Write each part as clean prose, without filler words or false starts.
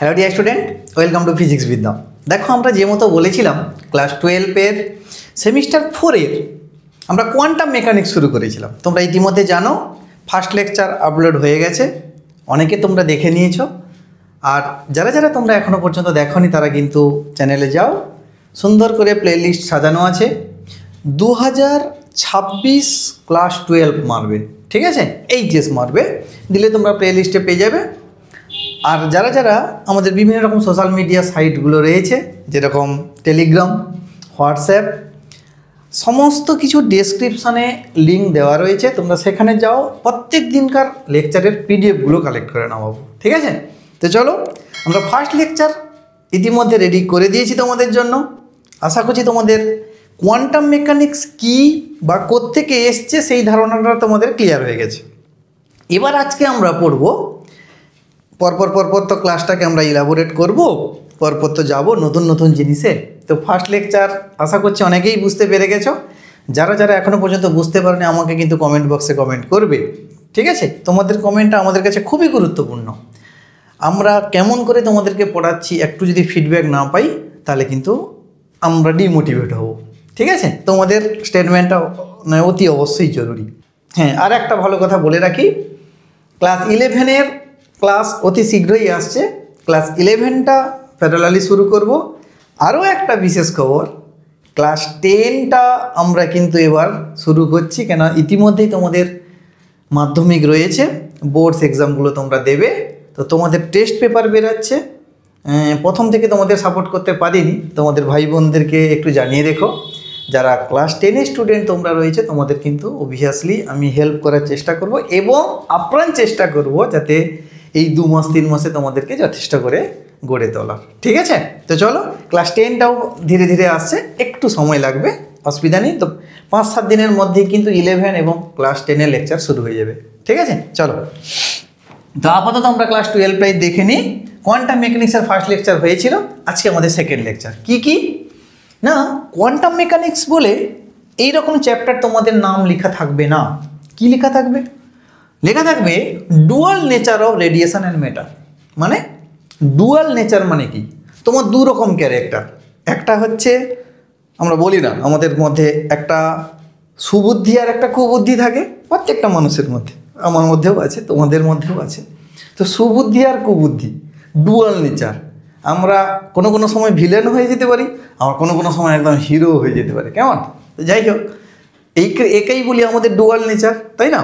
Hello dear student, welcome to physics বিদ্যা। দেখো আমরা যে মতো বলেছিলাম ক্লাস 12-এর সেমিস্টার 4-এর আমরা কোয়ান্টাম মেকানিক্স শুরু করেছিলাম। তোমরা ইতিমধ্যে জানো ফার্স্ট লেকচার আপলোড হয়ে গেছে, অনেকে তোমরা দেখে নিয়েছো। আর যারা যারা তোমরা এখনও পর্যন্ত দেখোনি তারা কিন্তু চ্যানেলে যাও, সুন্দর করে প্লেলিস্ট সাজানো আছে। 2026 ক্লাস 12 মারবে, ঠিক আছে, এইচএস মারবে, দিলে তোমরা প্লেলিস্টে পেয়ে যাবে। আর যারা যারা আমাদের বিভিন্ন রকম সোশ্যাল মিডিয়া সাইটগুলো রয়েছে, যেরকম টেলিগ্রাম, হোয়াটসঅ্যাপ, সমস্ত কিছু ডেসক্রিপশানে লিঙ্ক দেওয়া রয়েছে, তোমরা সেখানে যাও, প্রত্যেক দিনকার লেকচারের পিডিএফগুলো কালেক্ট করে নাও, ঠিক আছে। তো চলো, আমরা ফার্স্ট লেকচার ইতিমধ্যে রেডি করে দিয়েছি তোমাদের জন্য। আশা করছি তোমাদের কোয়ান্টাম মেকানিক্স কী বা কোত্থেকে এসছে সেই ধারণাটা তোমাদের ক্লিয়ার হয়ে গেছে। এবার আজকে আমরা পড়ব পরপর তো ক্লাসটাকে আমরা ইলাবোরেট করব, পরপর তো যাবো নতুন নতুন জিনিসে। তো ফার্স্ট লেকচার আশা করছি অনেকেই বুঝতে পেরে গেছো। যারা যারা এখনও পর্যন্ত বুঝতে পারেনি আমাকে কিন্তু কমেন্ট বক্সে কমেন্ট করবে, ঠিক আছে। তোমাদের কমেন্টটা আমাদের কাছে খুবই গুরুত্বপূর্ণ। আমরা কেমন করে তোমাদেরকে পড়াচ্ছি একটু যদি ফিডব্যাক না পাই তাহলে কিন্তু আমরা ডিমোটিভেট হব, ঠিক আছে। তোমাদের স্টেটমেন্টটা অতি অবশ্যই জরুরি। হ্যাঁ, আর একটা ভালো কথা বলে রাখি, ক্লাস 11-এর ক্লাস অতি শীঘ্রই আসছে। ক্লাস 11টা প্যারালালি শুরু করব। আরও একটা বিশেষ খবর, ক্লাস 10টা আমরা কিন্তু এবার শুরু করছি, কেন ইতিমধ্যেই তোমাদের মাধ্যমিক রয়েছে, বোর্ডস এক্সামগুলো তোমরা দেবে। তো তোমাদের টেস্ট পেপার বেরাচ্ছে। প্রথম থেকে তোমাদের সাপোর্ট করতে পারিনি, তোমাদের ভাই বোনদেরকে একটু জানিয়ে রেখো। যারা ক্লাস 10-এর স্টুডেন্ট তোমরা রয়েছে, তোমাদের কিন্তু অবভিয়াসলি আমি হেল্প করার চেষ্টা করব এবং আপ্রাণ চেষ্টা করব যাতে এই 2 মাস 3 মাসে তোমাদেরকে যথেষ্ট করে গড়ে তোলা, ঠিক আছে। তো চলো, ক্লাস 10টাও ধীরে ধীরে আসছে, একটু সময় লাগবে, অসুবিধা নেই। তো 5-7 দিনের মধ্যেই কিন্তু 11 এবং ক্লাস 10-এর লেকচার শুরু হয়ে যাবে, ঠিক আছে। চলো, তো আপাতত আমরা ক্লাস 12টাই দেখে নিই। কোয়ান্টাম মেকানিক্সের ফার্স্ট লেকচার হয়েছিল, আজকে আমাদের সেকেন্ড লেকচার। কি না, কোয়ান্টাম মেকানিক্স বলে এইরকম চ্যাপ্টার তোমাদের নাম লেখা থাকবে না। কি লেখা থাকবে? লেখা থাকবে dual nature of radiation and matter. মানে ডুয়াল নেচার মানে কি? তোমার 2 রকম ক্যারেক্টার। একটা হচ্ছে, আমরা বলি না আমাদের মধ্যে একটা সুবুদ্ধি আর একটা কুবুদ্ধি থাকে, প্রত্যেকটা মানুষের মধ্যে, আমার মধ্যেও আছে, তোমাদের মধ্যেও আছে। তো সুবুদ্ধি আর কুবুদ্ধি, ডুয়াল নেচার। আমরা কোনো সময় ভিলেন হয়ে যেতে পারি, আবার কোনো সময় একদম হিরো হয়ে যেতে পারি, কেমন? তো যাই হোক, একেই বলি আমাদের ডুয়াল নেচার, তাই না?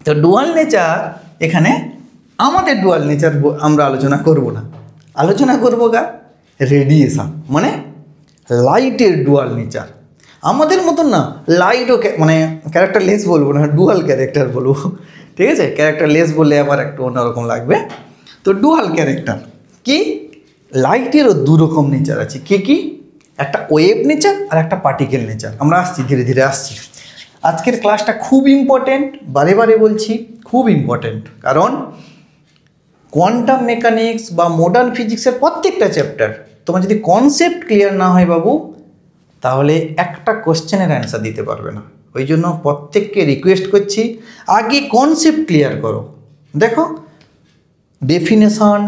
তো ডুয়াল নেচার, এখানে আমাদের ডুয়াল নেচার আমরা আলোচনা করব না, আলোচনা করবো রেডিয়েশন, মানে লাইটের ডুয়াল নেচার। আমাদের মতন না, লাইটও মানে ক্যারেক্টার লেস বলবো না, ডুয়াল ক্যারেক্টার বলবো, ঠিক আছে। ক্যারেক্টার লেস বললে আবার একটু অন্যরকম লাগবে। তো ডুয়াল ক্যারেক্টার কি? লাইটেরও 2 রকম নেচার আছে। কি? একটা ওয়েভ নেচার আর একটা পার্টিকেল নেচার। আমরা আসছি, ধীরে ধীরে আসছি। আজকের ক্লাসটা খুব ইম্পর্টেন্ট, বারে বারে বলছি, খুব ইম্পর্টেন্ট। কারণ কোয়ান্টাম মেকানিক্স বা মডার্ন ফিজিক্সের প্রত্যেকটা চ্যাপ্টার তোমার যদি কনসেপ্ট ক্লিয়ার না হয় বাবু, তাহলে একটা কোশ্চেনের অ্যান্সার দিতে পারবে না। ওই জন্য প্রত্যেককে রিকোয়েস্ট করছি, আগে কনসেপ্ট ক্লিয়ার করো। দেখো, ডেফিনেশন,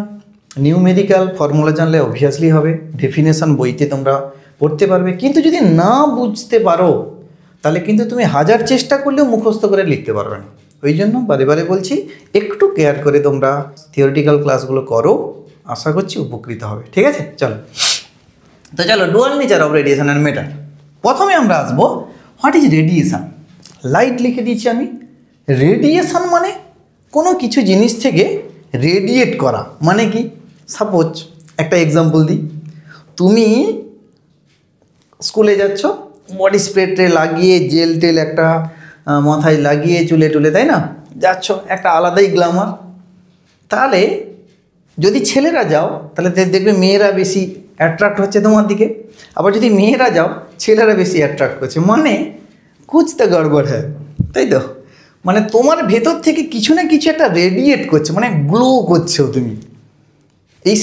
নিউমেরিক্যাল ফর্মুলা জানলে অবভিয়াসলি হবে, ডেফিনেশন বইতে তোমরা পড়তে পারবে, কিন্তু যদি না বুঝতে পারো তাহলে কিন্তু তুমি 1000 চেষ্টা করলেও মুখস্থ করে লিখতে পারবে না। ওই জন্য বারে বারে বলছি, একটু কেয়ার করে তোমরা থিওরিটিক্যাল ক্লাসগুলো করো, আশা করছি উপকৃত হবে, ঠিক আছে। চলো, তো চলো, dual nature of radiation and matter. প্রথমে আমরা আসবো, হোয়াট ইজ রেডিয়েশন। লাইট লিখে দিয়েছি আমি। রেডিয়েশন মানে কোনো কিছু জিনিস থেকে রেডিয়েট করা, মানে কি? সাপোজ একটা এক্সাম্পল দিই, তুমি স্কুলে যাচ্ছ, বডি স্প্রে লাগিয়ে, জেল টেল একটা মাথায় লাগিয়ে, চুলে টুলে, তাই না, যাচ্ছ, একটা আলাদাই গ্ল্যামার। তাহলে যদি ছেলেরা যাও তাহলে দেখবে মেয়েরা বেশি অ্যাট্রাক্ট হচ্ছে তোমার দিকে, আবার যদি মেয়েরা যাও ছেলেরা বেশি অ্যাট্রাক্ট করছে, মানে কুছ তো গড়বড় হ্যাঁ, তাই তো। মানে তোমার ভেতর থেকে কিছু না কিছু একটা রেডিয়েট করছে, মানে গ্লো করছো তুমি।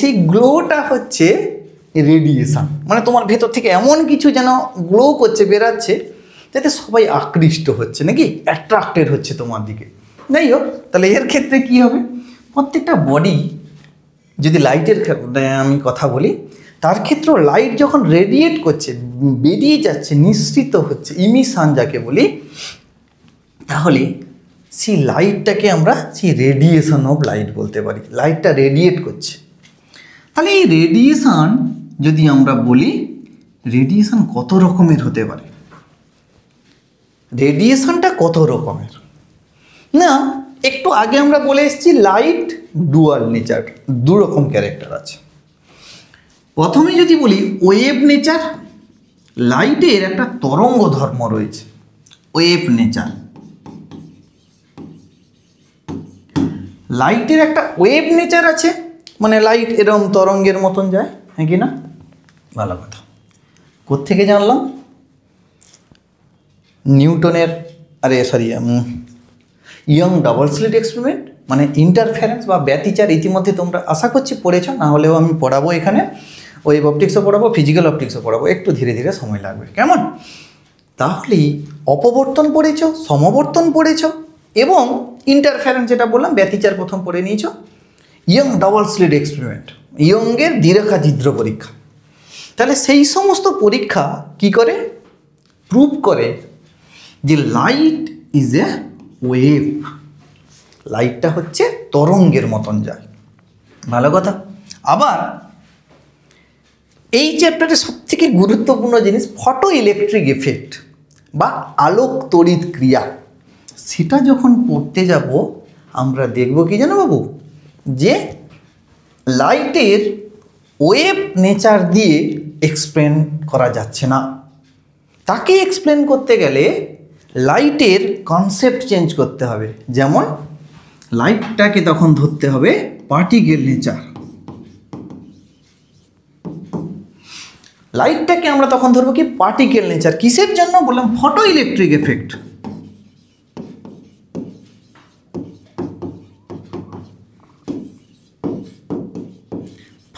সেই গ্লোটা হচ্ছে রেডিয়েশন। মানে তোমার ভেতর থেকে এমন কিছু যেন গ্লো করছে, বেরাচ্ছে, যাতে সবাই আকৃষ্ট হচ্ছে, নাকি অ্যাট্রাক্টেড হচ্ছে তোমার দিকে। যাই হোক, তাহলে এর ক্ষেত্রে কী হবে? প্রত্যেকটা বডি যদি লাইটের আমি কথা বলি, তার ক্ষেত্রেও লাইট যখন রেডিয়েট করছে, বেরিয়ে যাচ্ছে, নিঃসৃত হচ্ছে, ইমিশন যাকে বলি, তাহলে সেই লাইটটাকে আমরা সেই রেডিয়েশন অফ লাইট বলতে পারি। লাইটটা রেডিয়েট করছে। তাহলে এই রেডিয়েশন যদি আমরা বলি, রেডিয়েশন কত রকমের হতে পারে? রেডিয়েশনটা কত রকমের না, একটু আগে আমরা বলে এসেছি লাইট ডুয়াল নেচার, দু রকম ক্যারেক্টার আছে। প্রথমে যদি বলি ওয়েভ নেচার, লাইটের একটা তরঙ্গ ধর্ম রয়েছে, ওয়েভ নেচার। লাইটের একটা ওয়েভ নেচার আছে, মানে লাইট এরকম তরঙ্গের মতন যায়, হ্যাঁ কি না? ভালো কথা। কোত্থেকে জানলাম? নিউটনের ইয়ং ডাবল স্লিট এক্সপেরিমেন্ট, মানে ইন্টারফারেন্স বা ব্যতিচার ইতিমধ্যে তোমরা আশা করছি পড়েছ, না হলেও আমি পড়াবো এখানে। ওয়েভ অপটিক্সও পড়াবো, ফিজিক্যাল অপটিক্সও পড়াবো, একটু ধীরে ধীরে সময় লাগবে, কেমন? তাহলেই অপবর্তন পড়েছ, সমবর্তন পড়েছ এবং ইন্টারফারেন্স যেটা বললাম ব্যতিচার প্রথম পড়ে নিয়েছ। ইয়ং ডাবল স্লিট এক্সপেরিমেন্ট, ইয়ংয়ের দ্বিরেখা পরীক্ষা। তাহলে সেই সমস্ত পরীক্ষা কি করে প্রুভ করে যে লাইট ইজ এ ওয়েভ, লাইটটা হচ্ছে তরঙ্গের মতন যায়। ভালো কথা। আবার এই চ্যাপ্টারে সবথেকে গুরুত্বপূর্ণ জিনিস ফটো ইলেকট্রিক এফেক্ট বা আলোক তড়িৎ ক্রিয়া, সেটা যখন পড়তে যাব আমরা দেখব কি জানো বাবু, যে লাইটের ওয়েভ নেচার দিয়ে এক্সপ্লেন করা যাচ্ছে না। তাকে এক্সপ্লেন করতে গেলে লাইটের কনসেপ্ট চেঞ্জ করতে হবে। যেমন লাইটটাকে তখন ধরতে হবে পার্টিকেল নেচার, লাইটটাকে আমরা তখন ধরবো কি পার্টিকেল নেচার। কিসের জন্য বললাম? Photo electric effect.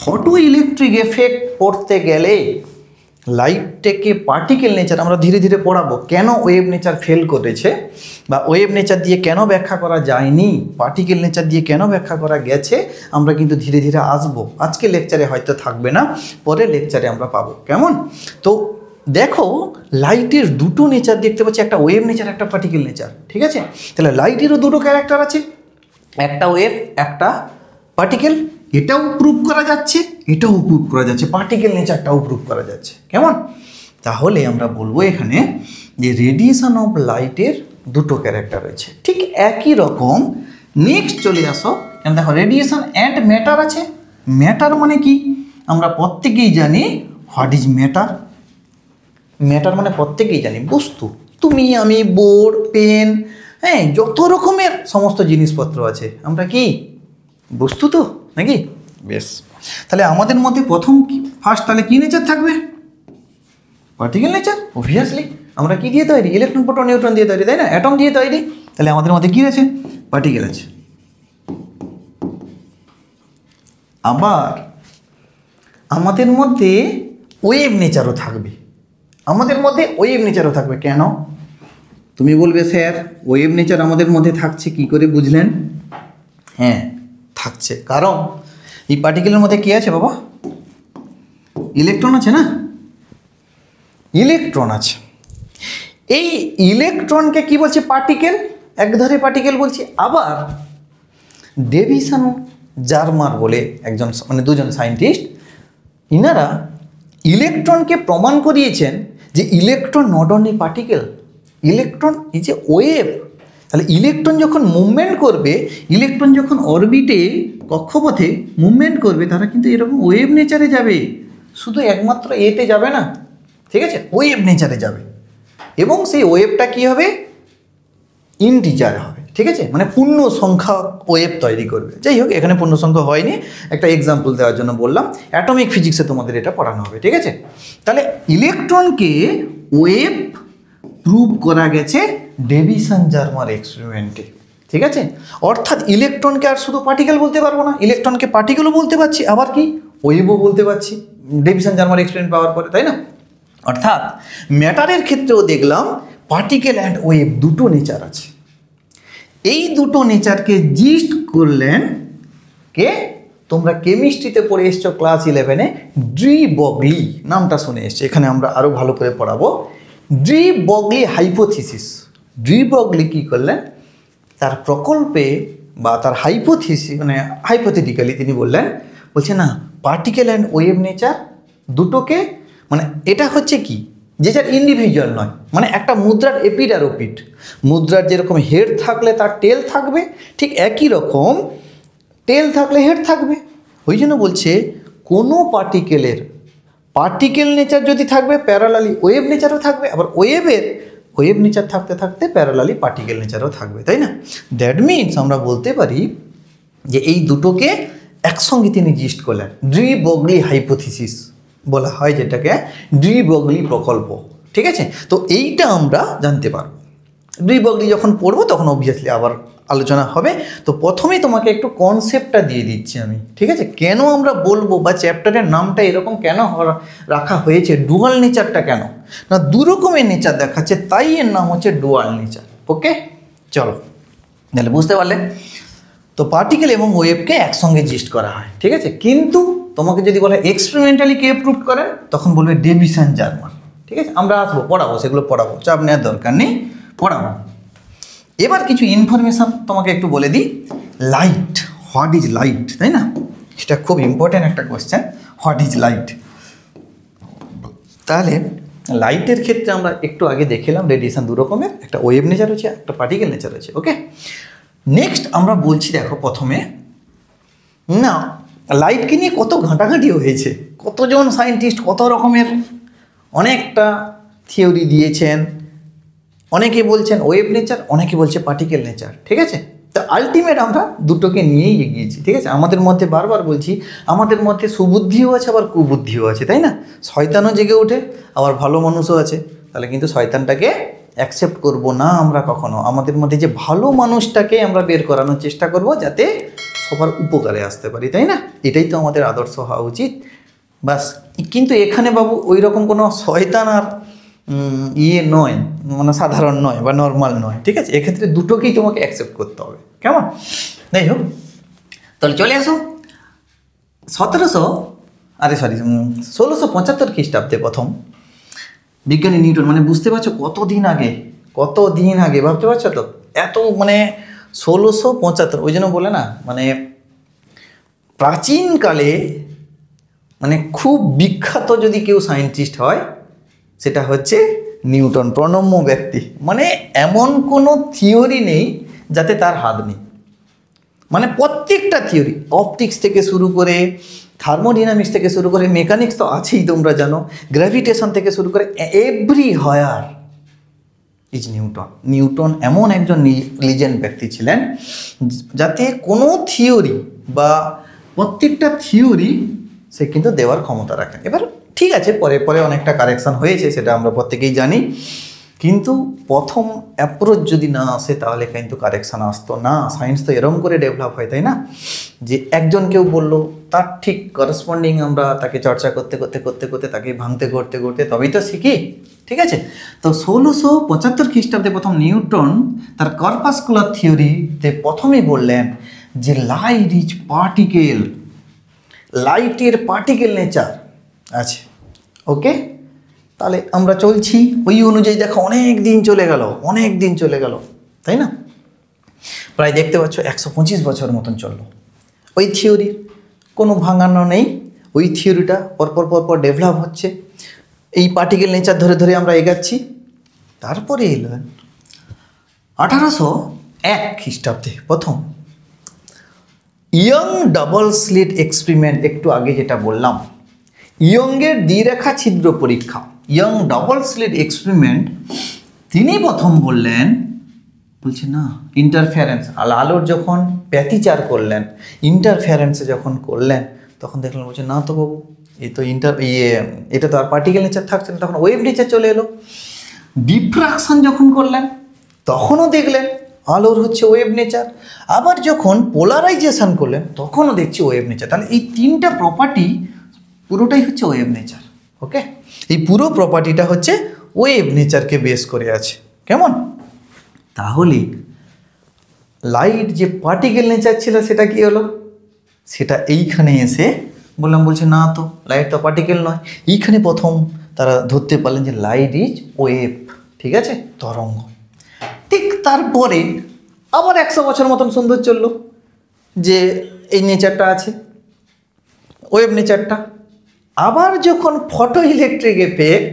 Photo electric effect পড়তে গেলে লাইটটাকে পার্টিকেল নেচার আমরা ধীরে ধীরে পড়াবো। কেন ওয়েভ নেচার ফেল করেছে বা ওয়েভ নেচার দিয়ে কেন ব্যাখ্যা করা যায়নি, পার্টিকেল নেচার দিয়ে কেন ব্যাখ্যা করা গেছে, আমরা কিন্তু ধীরে ধীরে আসবো। আজকে লেকচারে হয়তো থাকবে না, পরের লেকচারে আমরা পাবো, কেমন? তো দেখো লাইটের দুটো নেচার দেখতে পাচ্ছি, একটা ওয়েভ নেচার, একটা পার্টিকেল নেচার, ঠিক আছে? তাহলে লাইটেরও দুটো ক্যারেক্টার আছে, একটা ওয়েভ, একটা পার্টিকেল। এটাও প্রুভ করা যাচ্ছে, এটাও প্রুভ করা যাচ্ছে, পার্টিকেল নেচারটাও প্রুভ করা যাচ্ছে, কেমন? তাহলে আমরা বলবো এখানে যে রেডিয়েশন অফ লাইটের দুটো ক্যারেক্টার রয়েছে, ঠিক একই রকম। নেক্সট চলে আসো, কেন দেখো রেডিয়েশন অ্যান্ড ম্যাটার আছে। ম্যাটার মানে কি আমরা প্রত্যেকেই জানি, হোয়াট ইজ ম্যাটার? ম্যাটার মানে প্রত্যেকেই জানি বস্তু, তুমি আমি, বোর্ড, পেন, হ্যাঁ, যত রকমের সমস্ত জিনিসপত্র আছে, আমরা কি বস্তু তো নাকি? বেশ, তাহলে আমাদের মধ্যে প্রথম ফার্স্ট তাহলে কি নেচার থাকবে? Particle nature. অবভিয়াসলি আমরা কি দিয়ে তৈরি? ইলেকট্রন, প্রোটন, নিউট্রন দিয়ে তৈরি, তাই না? অ্যাটম দিয়ে তৈরি। তাহলে আমাদের মধ্যে কি আছে? পার্টিকেল আছে। আবার আমাদের মধ্যে ওয়েভ নেচারও থাকবে, আমাদের মধ্যে ওয়েভ নেচারও থাকবে। কেন? তুমি বলবে স্যার ওয়েভ নেচার আমাদের মধ্যে থাকছে, কি করে বুঝলেন? হ্যাঁ থাকছে, কারণ এই পার্টিকেলের মধ্যে কি আছে বাবা? ইলেকট্রন আছে না, ইলেকট্রন আছে। এই ইলেকট্রনকে কি বলছে? পার্টিকেল, একধারে পার্টিকেল বলছি। আবার ডেভিসন জার্মার বলে একজন, মানে দুজন সায়েন্টিস্ট, ইনারা ইলেকট্রনকে প্রমাণ করিয়েছেন যে electron not only particle, electron is a wave. তাহলে ইলেকট্রন যখন মুভমেন্ট করবে, ইলেকট্রন যখন অরবিটে কক্ষপথে মুভমেন্ট করবে, তারা কিন্তু এরকম ওয়েভ নেচারে যাবে, শুধু একমাত্র এতে যাবে না, ঠিক আছে? ওয়েভ নেচারে যাবে এবং সেই ওয়েভটা কী হবে? ইন্টিজার হবে, ঠিক আছে? মানে পূর্ণ সংখ্যা ওয়েভ তৈরি করবে। যাই হোক, এখানে পূর্ণ সংখ্যা হয়নি, একটা এক্সাম্পল দেওয়ার জন্য বললাম। অ্যাটমিক ফিজিক্সে তোমাদের এটা পড়ানো হবে, ঠিক আছে? তাহলে ইলেকট্রনকে ওয়েভ প্রুভ করা গেছে ডেভিসন জার্মার এক্সপেরিমেন্টে, ঠিক আছে? অর্থাৎ ইলেকট্রনকে আর শুধু পার্টিকেল বলতে পারবো না, ইলেকট্রনকে পার্টিকেলও বলতে পারছি, আবার কি ওয়েভও বলতে পারছি ডেভিসন জার্মার এক্সপেরিমেন্ট পাওয়ার পরে, তাই না? অর্থাৎ ম্যাটারের ক্ষেত্রেও দেখলাম পার্টিকেল অ্যান্ড ওয়েভ দুটো নেচার আছে। এই দুটো নেচারকে জিস্ট করলেন কে? তোমরা কেমিস্ট্রিতে পড়ে এসছো ক্লাস 11-এ, ডি ব্রগলি নামটা শুনে এসছো। এখানে আমরা আরও ভালো করে পড়াবো। De Broglie hypothesis. De Broglie কী করলেন, তার প্রকল্পে বা তার হাইপোথিসিস মানে হাইপোথেটিক্যালি তিনি বললেন, বলছে না পার্টিকেল অ্যান্ড ওয়েভ নেচার দুটোকে, মানে এটা হচ্ছে কি যে যার ইন্ডিভিজুয়াল নয়, মানে একটা মুদ্রার এপিড আর ওপিড। মুদ্রার যেরকম হেড থাকলে তার টেল থাকবে, ঠিক একই রকম টেল থাকলে হেড থাকবে। ওই জন্য বলছে কোনো পার্টিকেল নেচার যদি থাকবে প্যারালালি ওয়েভ নেচারও থাকবে, আবার ওয়েভ নেচার থাকতে থাকতে প্যারালালি পার্টিকেল নেচারও থাকবে, তাই না? দ্যাট মিনস আমরা বলতে পারি যে এই দুটোকে একসঙ্গে তিনি জিস্ট করলেন, ডি ব্রগলি হাইপোথিসিস বলা হয়, যেটাকে ডি ব্রগলি প্রকল্প। ঠিক আছে, তো এইটা আমরা জানতে পারবো। ডি ব্রগলি যখন পড়বো তখন অবভিয়াসলি আবার আলোচনা হবে। তো প্রথমেই তোমাকে একটু কনসেপ্টটা দিয়ে দিচ্ছি আমি, ঠিক আছে? কেন আমরা বলবো বা চ্যাপ্টারের নামটা এরকম কেন রাখা হয়েছে, ডুয়াল নেচারটা কেন না, দু রকমের নেচার দেখাচ্ছে, তাই এর নাম হচ্ছে ডুয়াল নেচার। ওকে, চলো তাহলে বুঝতে পারলে। তো পার্টিকেল এবং ওয়েভকে একসঙ্গে জিস্ট করা হয়, ঠিক আছে? কিন্তু তোমাকে যদি বলা এক্সপেরিমেন্টালি কে প্রুভ করেন, তখন বলবে ডেভিসন জার্মান। ঠিক আছে, আমরা আসবো, পড়াবো, সেগুলো পড়াবো, চাপ নেওয়ার দরকার নেই, পড়াবো। এবার কিছু ইনফরমেশান তোমাকে একটু বলে দিই। লাইট, হোয়াট ইজ লাইট, তাই না? এটা খুব ইম্পর্ট্যান্ট একটা কোয়েশ্চেন, হোয়াট ইজ লাইট। তাহলে লাইটের ক্ষেত্রে আমরা একটু আগে দেখলাম রেডিয়েশন দু রকমের, একটা ওয়েভ নেচার আছে, একটা পার্টিকেল নেচার আছে। ওকে, নেক্সট আমরা বলছি, দেখো প্রথমে না লাইটকে নিয়ে কত ঘাঁটাঘাঁটি হয়েছে, কতজন সায়েন্টিস্ট কত রকমের অনেকটা থিওরি দিয়েছেন। অনেকে বলছেন ওয়েভ নেচার, অনেকে বলছে পার্টিকেল নেচার। ঠিক আছে, তো আলটিমেট আমরা দুটোকে নিয়েই এগিয়েছি। ঠিক আছে, আমাদের মধ্যে বারবার বলছি, আমাদের মধ্যে সুবুদ্ধিও আছে আবার কুবুদ্ধিও আছে, তাই না? শয়তানও জেগে ওঠে, আবার ভালো মানুষও আছে। তাহলে কিন্তু শয়তানটাকে অ্যাকসেপ্ট করব না আমরা কখনো। আমাদের মধ্যে যে ভালো মানুষটাকে আমরা বের করানোর চেষ্টা করব, যাতে সবার উপকারে আসতে পারি, তাই না? এটাই তো আমাদের আদর্শ হওয়া উচিত। বাস, কিন্তু এখানে বাবু ওই রকম কোনো শয়তান আর নয়, মানে সাধারণ নয় বা নর্মাল নয়। ঠিক আছে, এক্ষেত্রে দুটোকেই তোমাকে অ্যাকসেপ্ট করতে হবে, কেমন? যাই হোক, তাহলে চলে আসো 1675 খ্রিস্টাব্দে প্রথম বিজ্ঞানী নিউটন, মানে বুঝতে পারছো কতদিন আগে ভাবতে পারছো তো? এত মানে 1675, ওই জন্য বলে না, মানে প্রাচীনকালে মানে খুব বিখ্যাত যদি কেউ সায়েন্টিস্ট হয় সেটা হচ্ছে নিউটন, প্রণম্য ব্যক্তি। মানে এমন কোনো থিওরি নেই যাতে তার হাত নেই, মানে প্রত্যেকটা থিওরি, অপটিক্স থেকে শুরু করে, থার্মোডিনামিক্স থেকে শুরু করে, মেকানিক্স তো আছেই তোমরা জানো, গ্র্যাভিটেশন থেকে শুরু করে, এভরি হোয়ার ইজ নিউটন এমন একজন লিজেন্ড ব্যক্তি ছিলেন যাতে কোনো থিওরি বা প্রত্যেকটা থিওরি সে কিন্তু দেওয়ার ক্ষমতা রাখেন। এবার ঠিক আছে, পরে পরে অনেকটা কারেকশান হয়েছে, সেটা আমরা প্রত্যেকেই জানি, কিন্তু প্রথম অ্যাপ্রোচ যদি না আসে তাহলে কিন্তু কারেকশান আসতো না। সায়েন্স তো এরকম করে ডেভেলপ হয়, তাই না? যে একজন কেউ বললো, তার ঠিক করেসপন্ডিং আমরা তাকে চর্চা করতে তাকে ভাঙতে করতে তবেই তো শিখি। ঠিক আছে, তো 1675 খ্রিস্টাব্দে প্রথম নিউটন তার কর্পাসকুলার থিওরিতে প্রথমেই বললেন যে লাইট ইজ পার্টিকেল, লাইটের পার্টিকেল নেচার আছে। ওকে, তাহলে আমরা চলছি ওই অনুযায়ী। দেখো অনেক দিন চলে গেল, তাই না? প্রায় দেখতে পাচ্ছ 125 বছর মতন চললো। ওই থিওরির কোনো ভাঙানো নেই, ওই থিওরিটা পরপর ডেভেলপ হচ্ছে। এই পার্টিকেল নেচার ধরে আমরা এগাচ্ছি। তারপরে এলেন 1801 খ্রিস্টাব্দে প্রথম ইয়ং ডাবল স্লিট এক্সপেরিমেন্ট, একটু আগে যেটা বললাম, ইয়ংয়ের দ্বিরেখা ছিদ্র পরীক্ষা, ইয়ং ডাবল স্লিট এক্সপেরিমেন্ট, তিনি প্রথম বলছে না ইন্টারফারেন্স, আলোর যখন ব্যতিচার করলেন, ইন্টারফারেন্সে যখন করলেন, তখন দেখলেন, বলছে না তো বাবু, এই তো এটা তো আর পার্টিকেল নেচার থাকছে না, তখন ওয়েভ নেচার চলে এলো। ডিফ্রাকশন যখন করলেন তখনও দেখলেন আলোর হচ্ছে ওয়েভ নেচার। আবার যখন পোলারাইজেশন করলেন তখনও দেখছি ওয়েভ নেচার। তাহলে এই তিনটা প্রপার্টি পুরোটাই হচ্ছে ওয়েভ নেচার। ওকে, এই পুরো প্রপার্টিটা হচ্ছে ওয়েভ নেচারকে বেস করে আছে, কেমন? তাহলে লাইট যে পার্টিকেল নেচার ছিল সেটা কি হলো? সেটা এইখানে এসে বলছে না তো, লাইট তো পার্টিকেল নয়। এইখানে প্রথম তারা ধরতে পারলেন যে লাইট ইজ ওয়েভ, ঠিক আছে, তরঙ্গ। ঠিক তারপরে আবার 100 বছর মতন সুন্দর চললো, যে এই নেচারটা আছে, ওয়েভ নেচারটা। আবার যখন ফটো ইলেকট্রিক এফেক্ট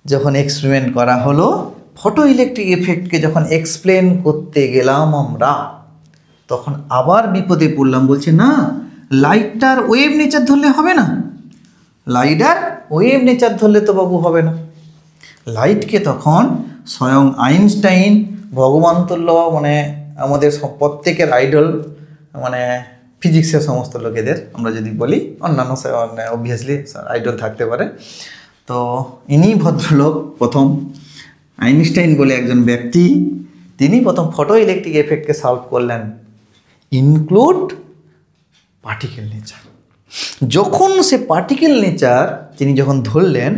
যখন এক্সপেরিমেন্ট করা হলো, ফটো ইলেকট্রিক এফেক্টকে যখন এক্সপ্লেন করতে গেলাম আমরা, তখন আবার বিপদে পড়লাম। বলছে না, লাইটটার ওয়েভ নেচার ধরলে হবে না, লাইটার ওয়েভ নেচার ধরলে তো বাবু হবে না। লাইটকে তখন স্বয়ং আইনস্টাইন, ভগবান তুল্য, মানে আমাদের প্রত্যেকের আইডল, মানে ফিজিক্সের সমস্ত লোকেদের আমরা যদি বলি, অন্যান্য অবভিয়াসলি আইডল থাকতে পারে, তো ইনি ভদ্রলোক প্রথম, আইনস্টাইন বলে একজন ব্যক্তি, তিনি প্রথম ফটো ইলেকট্রিক এফেক্টকে সলভ করলেন, ইনক্লুড পার্টিকেল নেচার। যখন সে পার্টিকেল নেচার তিনি যখন ধরলেন,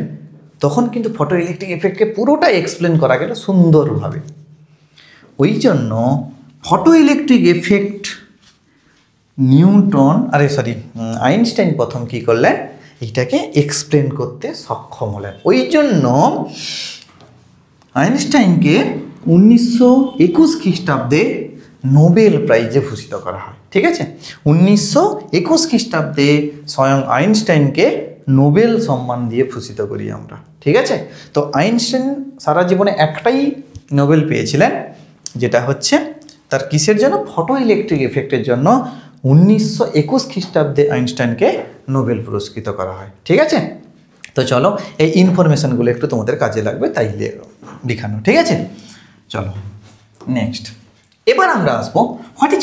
তখন কিন্তু ফটো ইলেকট্রিক এফেক্টকে পুরোটা এক্সপ্লেন করা গেল সুন্দরভাবে। ওই জন্য ফটো ইলেকট্রিক এফেক্ট আইনস্টাইন প্রথম কী করলেন, এইটাকে এক্সপ্লেন করতে সক্ষম হলেন। ওই জন্য আইনস্টাইনকে 1921 খ্রিস্টাব্দে নোবেল প্রাইজে ভূষিত করা হয়, ঠিক আছে। 1921 খ্রিস্টাব্দে স্বয়ং আইনস্টাইনকে নোবেল সম্মান দিয়ে ভূষিত করি আমরা, ঠিক আছে। তো আইনস্টাইন সারা জীবনে একটাই নোবেল পেয়েছিলেন, যেটা হচ্ছে তার কিসের জন্য, ফটো ইলেকট্রিক এফেক্টের জন্য 1921 খ্রিস্টাব্দে আইনস্টাইনকে নোবেল পুরস্কৃত করা হয়, ঠিক আছে। তো চলো, এই ইনফরমেশানগুলো একটু তোমাদের কাজে লাগবে, তাই দেখানো, ঠিক আছে। চলো নেক্সট, এবার আমরা আসবো হোয়াট ইজ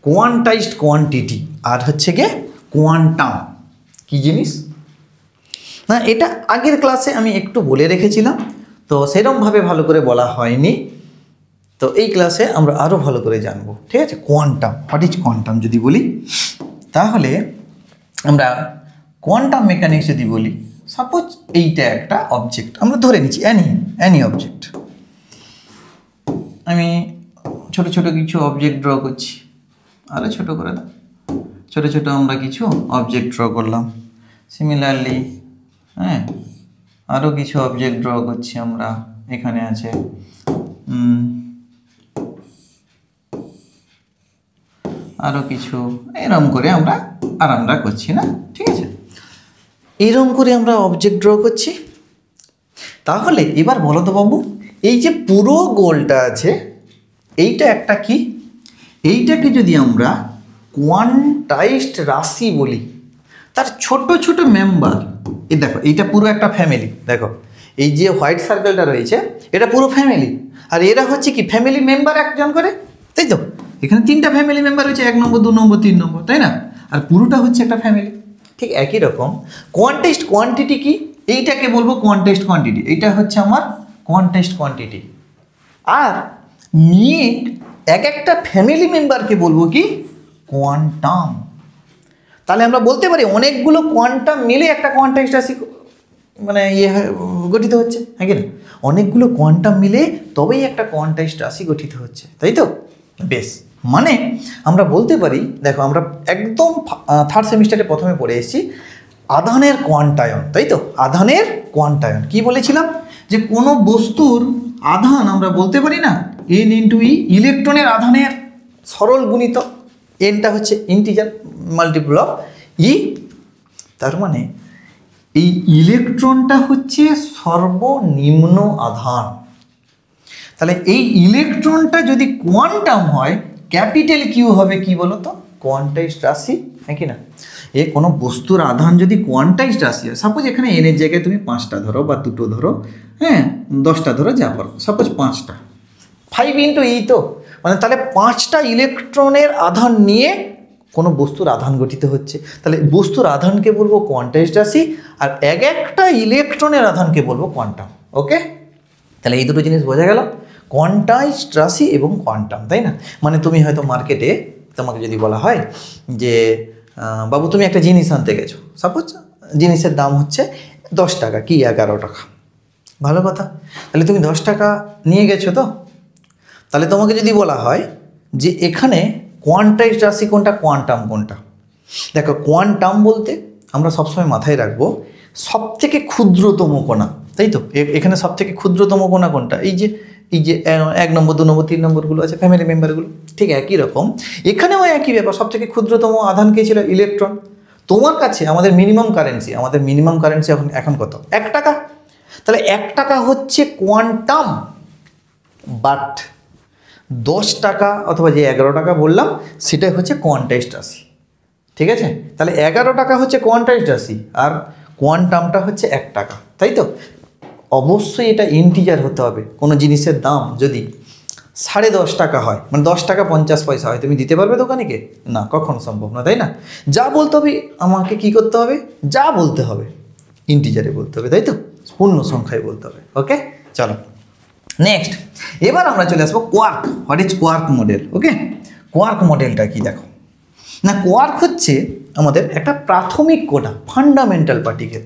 কোয়ান্টাইজড কোয়ান্টিটি, আর হচ্ছে গিয়ে কোয়ান্টাম কি জিনিস। না, এটা আগের ক্লাসে আমি একটু বলে রেখেছিলাম, তো সেরকমভাবে ভালো করে বলা হয়নি, তো এই ক্লাসে আমরা আরও ভালো করে জানবো, ঠিক আছে। কোয়ান্টাম, হোয়াট ইজ কোয়ান্টাম যদি বলি, তাহলে আমরা কোয়ান্টাম মেকানিক্স যদি বলি, সাপোজ এইটা একটা অবজেক্ট আমরা ধরে নিচ্ছি, অ্যানি অবজেক্ট। আমি ছোট ছোট কিছু অবজেক্ট ড্র করছি, আরও ছোট করে দাও, ছোট ছোট আমরা কিছু অবজেক্ট ড্র করলাম। সিমিলারলি হ্যাঁ, আরও কিছু অবজেক্ট ড্র করছি আমরা, এখানে আছে আরও কিছু, এরম করে আমরা করছি না, ঠিক আছে। এরম করে আমরা অবজেক্ট ড্র করছি। তাহলে এবার বলো তো বাবু, এই যে পুরো গোলটা আছে, এইটা একটা কি, এইটাকে যদি আমরা কোয়ান্টাইজড রাশি বলি, তার ছোট ছোট মেম্বার, এই দেখো এইটা পুরো একটা ফ্যামিলি, দেখো এই যে হোয়াইট সার্কেলটা রয়েছে এটা পুরো ফ্যামিলি, আর এরা হচ্ছে কি ফ্যামিলি মেম্বার একজন করে, তাই তো। এখানে 3টা ফ্যামিলি মেম্বার রয়েছে, 1 নম্বর 2 নম্বর 3 নম্বর, তাই না, আর পুরোটা হচ্ছে একটা ফ্যামিলি। ঠিক একই রকম কোয়ান্টাইজড কোয়ান্টিটি কি, এইটাকে বলবো কোয়ান্টাইজড কোয়ান্টিটি, এইটা হচ্ছে আমার কোয়ান্টাইজড কোয়ান্টিটি। আর নিয়ে এক একটা ফ্যামিলি মেম্বারকে বলবো কি কোয়ান্টাম। তাহলে আমরা বলতে পারি অনেকগুলো কোয়ান্টাম মিলে একটা কোয়ান্টাইজড রাশি মানে গঠিত হচ্ছে, হ্যাঁ কি না, অনেকগুলো কোয়ান্টাম মিলে তবেই একটা কোয়ান্টাইজড রাশি গঠিত হচ্ছে, তাই তো। বেশ, মানে আমরা বলতে পারি, দেখো আমরা একদম 3rd সেমিস্টারে প্রথমে পড়ে এসেছি আধানের কোয়ান্টায়ন, তাই তো। আধানের কোয়ান্টায়ন কি বলেছিলাম, যে কোনো বস্তুর আধান আমরা বলতে পারি না n × e, ইলেকট্রনের আধানের সরল গুণিতক, nটা হচ্ছে ইন্টিজার মাল্টিপল অফ e, তার মানে এই ইলেকট্রনটা হচ্ছে সর্বনিম্ন আধান। তাহলে এই ইলেকট্রনটা যদি কোয়ান্টাম হয়, ক্যাপিটাল কিউ হবে কি বলো তো, কোয়ান্টাইজড রাশি, হ্যাঁ কি না। এ কোনো বস্তুর আধান যদি কোয়ান্টাইজড রাশি হয়, সাপোজ এখানে এনের জায়গায় তুমি 5টা ধরো বা 2টো ধরো, হ্যাঁ 10টা ধরো, যা পারো, সাপোজ 5টা, 5 × e তো, মানে তাহলে 5টা ইলেকট্রনের আধান নিয়ে কোনো বস্তুর আধান গঠিত হচ্ছে। তাহলে বস্তুর আধানকে বলবো কোয়ান্টাইজড রাশি, আর এক একটা ইলেকট্রনের আধানকে বলবো কোয়ান্টাম। ওকে, তাহলে এই দুটো জিনিস বোঝা গেল, কোয়ান্টাইজড রাশি এবং কোয়ান্টাম, তাই না। মানে তুমি হয়তো মার্কেটে তোমাকে যদি বলা হয় যে বাবু তুমি একটা জিনিস আনতে গেছো, সাপোজ জিনিসের দাম হচ্ছে 10 টাকা কি 11 টাকা, ভালো কথা। তাহলে তুমি 10 টাকা নিয়ে গেছো তো, তাহলে তোমাকে যদি বলা হয় যে এখানে কোয়ান্টাইজড রাশি কোনটা, কোয়ান্টাম কোনটা। দেখো কোয়ান্টাম বলতে আমরা সবসময় মাথায় রাখবো সবথেকে ক্ষুদ্রতম কণা, তাই তো। এখানে সবথেকে ক্ষুদ্রতম কণা কোনটা, এই যে 1 নম্বর 2 নম্বর 3 নম্বরগুলো আছে, ফ্যামিলি মেম্বারগুলো, ঠিক একই রকম এখানেও একই ব্যাপার। সবথেকে ক্ষুদ্রতম আধান কে ছিল, ইলেকট্রন। তোমার কাছে আমাদের মিনিমাম কারেন্সি এখন কত, 1 টাকা। তাহলে 1 টাকা হচ্ছে কোয়ান্টাম, বাট 10 টাকা অথবা যে 11 টাকা বললাম সেটাই হচ্ছে কোয়ান্টাইজড রাশি, ঠিক আছে। তাহলে 11 টাকা হচ্ছে কোয়ান্টাইজড রাশি আর কোয়ান্টামটা হচ্ছে 1 টাকা, তাই তো। অবশ্যই এটা ইন্টিজার হতে হবে। কোনো জিনিসের দাম যদি 10.5 টাকা হয়, মানে 10 টাকা 50 পয়সা হয়, তুমি দিতে পারবে দোকানিকে? না, কখনো সম্ভব না, তাই না। যা বলতে হবে আমাকে কি করতে হবে, যা বলতে হবে ইন্টিজারে বলতে হবে, তাই তো, পূর্ণ সংখ্যায় বলতে হবে। ওকে, চলো নেক্সট। এবার আমরা চলে আসবো quark. What is quark model? Okay, quark মডেলটা কি দেখো না, কোয়ার্ক হচ্ছে আমাদের একটা প্রাথমিক কণা, ফান্ডামেন্টাল পার্টিকেল,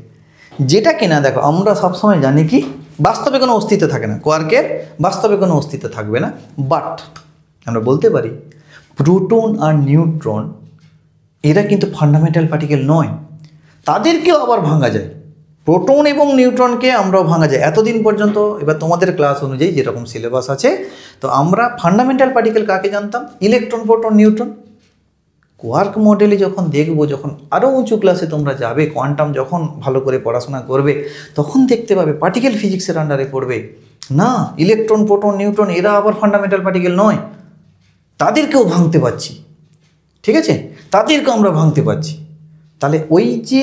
যেটা কিনা দেখো আমরা সবসময় জানি কি বাস্তবে কোনো অস্তিত্ব থাকে না, কোয়ার্কের বাস্তবে কোনো অস্তিত্ব থাকবে না, বাট আমরা বলতে পারি প্রোটন আর নিউট্রন এরা কিন্তু ফান্ডামেন্টাল পার্টিকেল নয়, তাদেরকেও আবার ভাঙা যায়। প্রোটন এবং নিউট্রনকে আমরাও ভাঙা যায় এতদিন পর্যন্ত। এবার তোমাদের ক্লাস অনুযায়ী যেরকম সিলেবাস আছে, তো আমরা ফান্ডামেন্টাল পার্টিকেল কাকে জানতাম, ইলেকট্রন, প্রোটন, নিউট্রন। কোয়ার্ক মডেলে যখন দেখবো, যখন আরও উঁচু ক্লাসে তোমরা যাবে, কোয়ান্টাম যখন ভালো করে পড়াশোনা করবে, তখন দেখতে পাবে পার্টিকেল ফিজিক্সের আন্ডারে পড়বে না, ইলেকট্রন, প্রোটন, নিউট্রন এরা আবার ফান্ডামেন্টাল পার্টিকেল নয়, তাদেরকেও ভাঙতে পারছি, ঠিক আছে, তাদেরকেও আমরা ভাঙতে পারছি। তাহলে ওই যে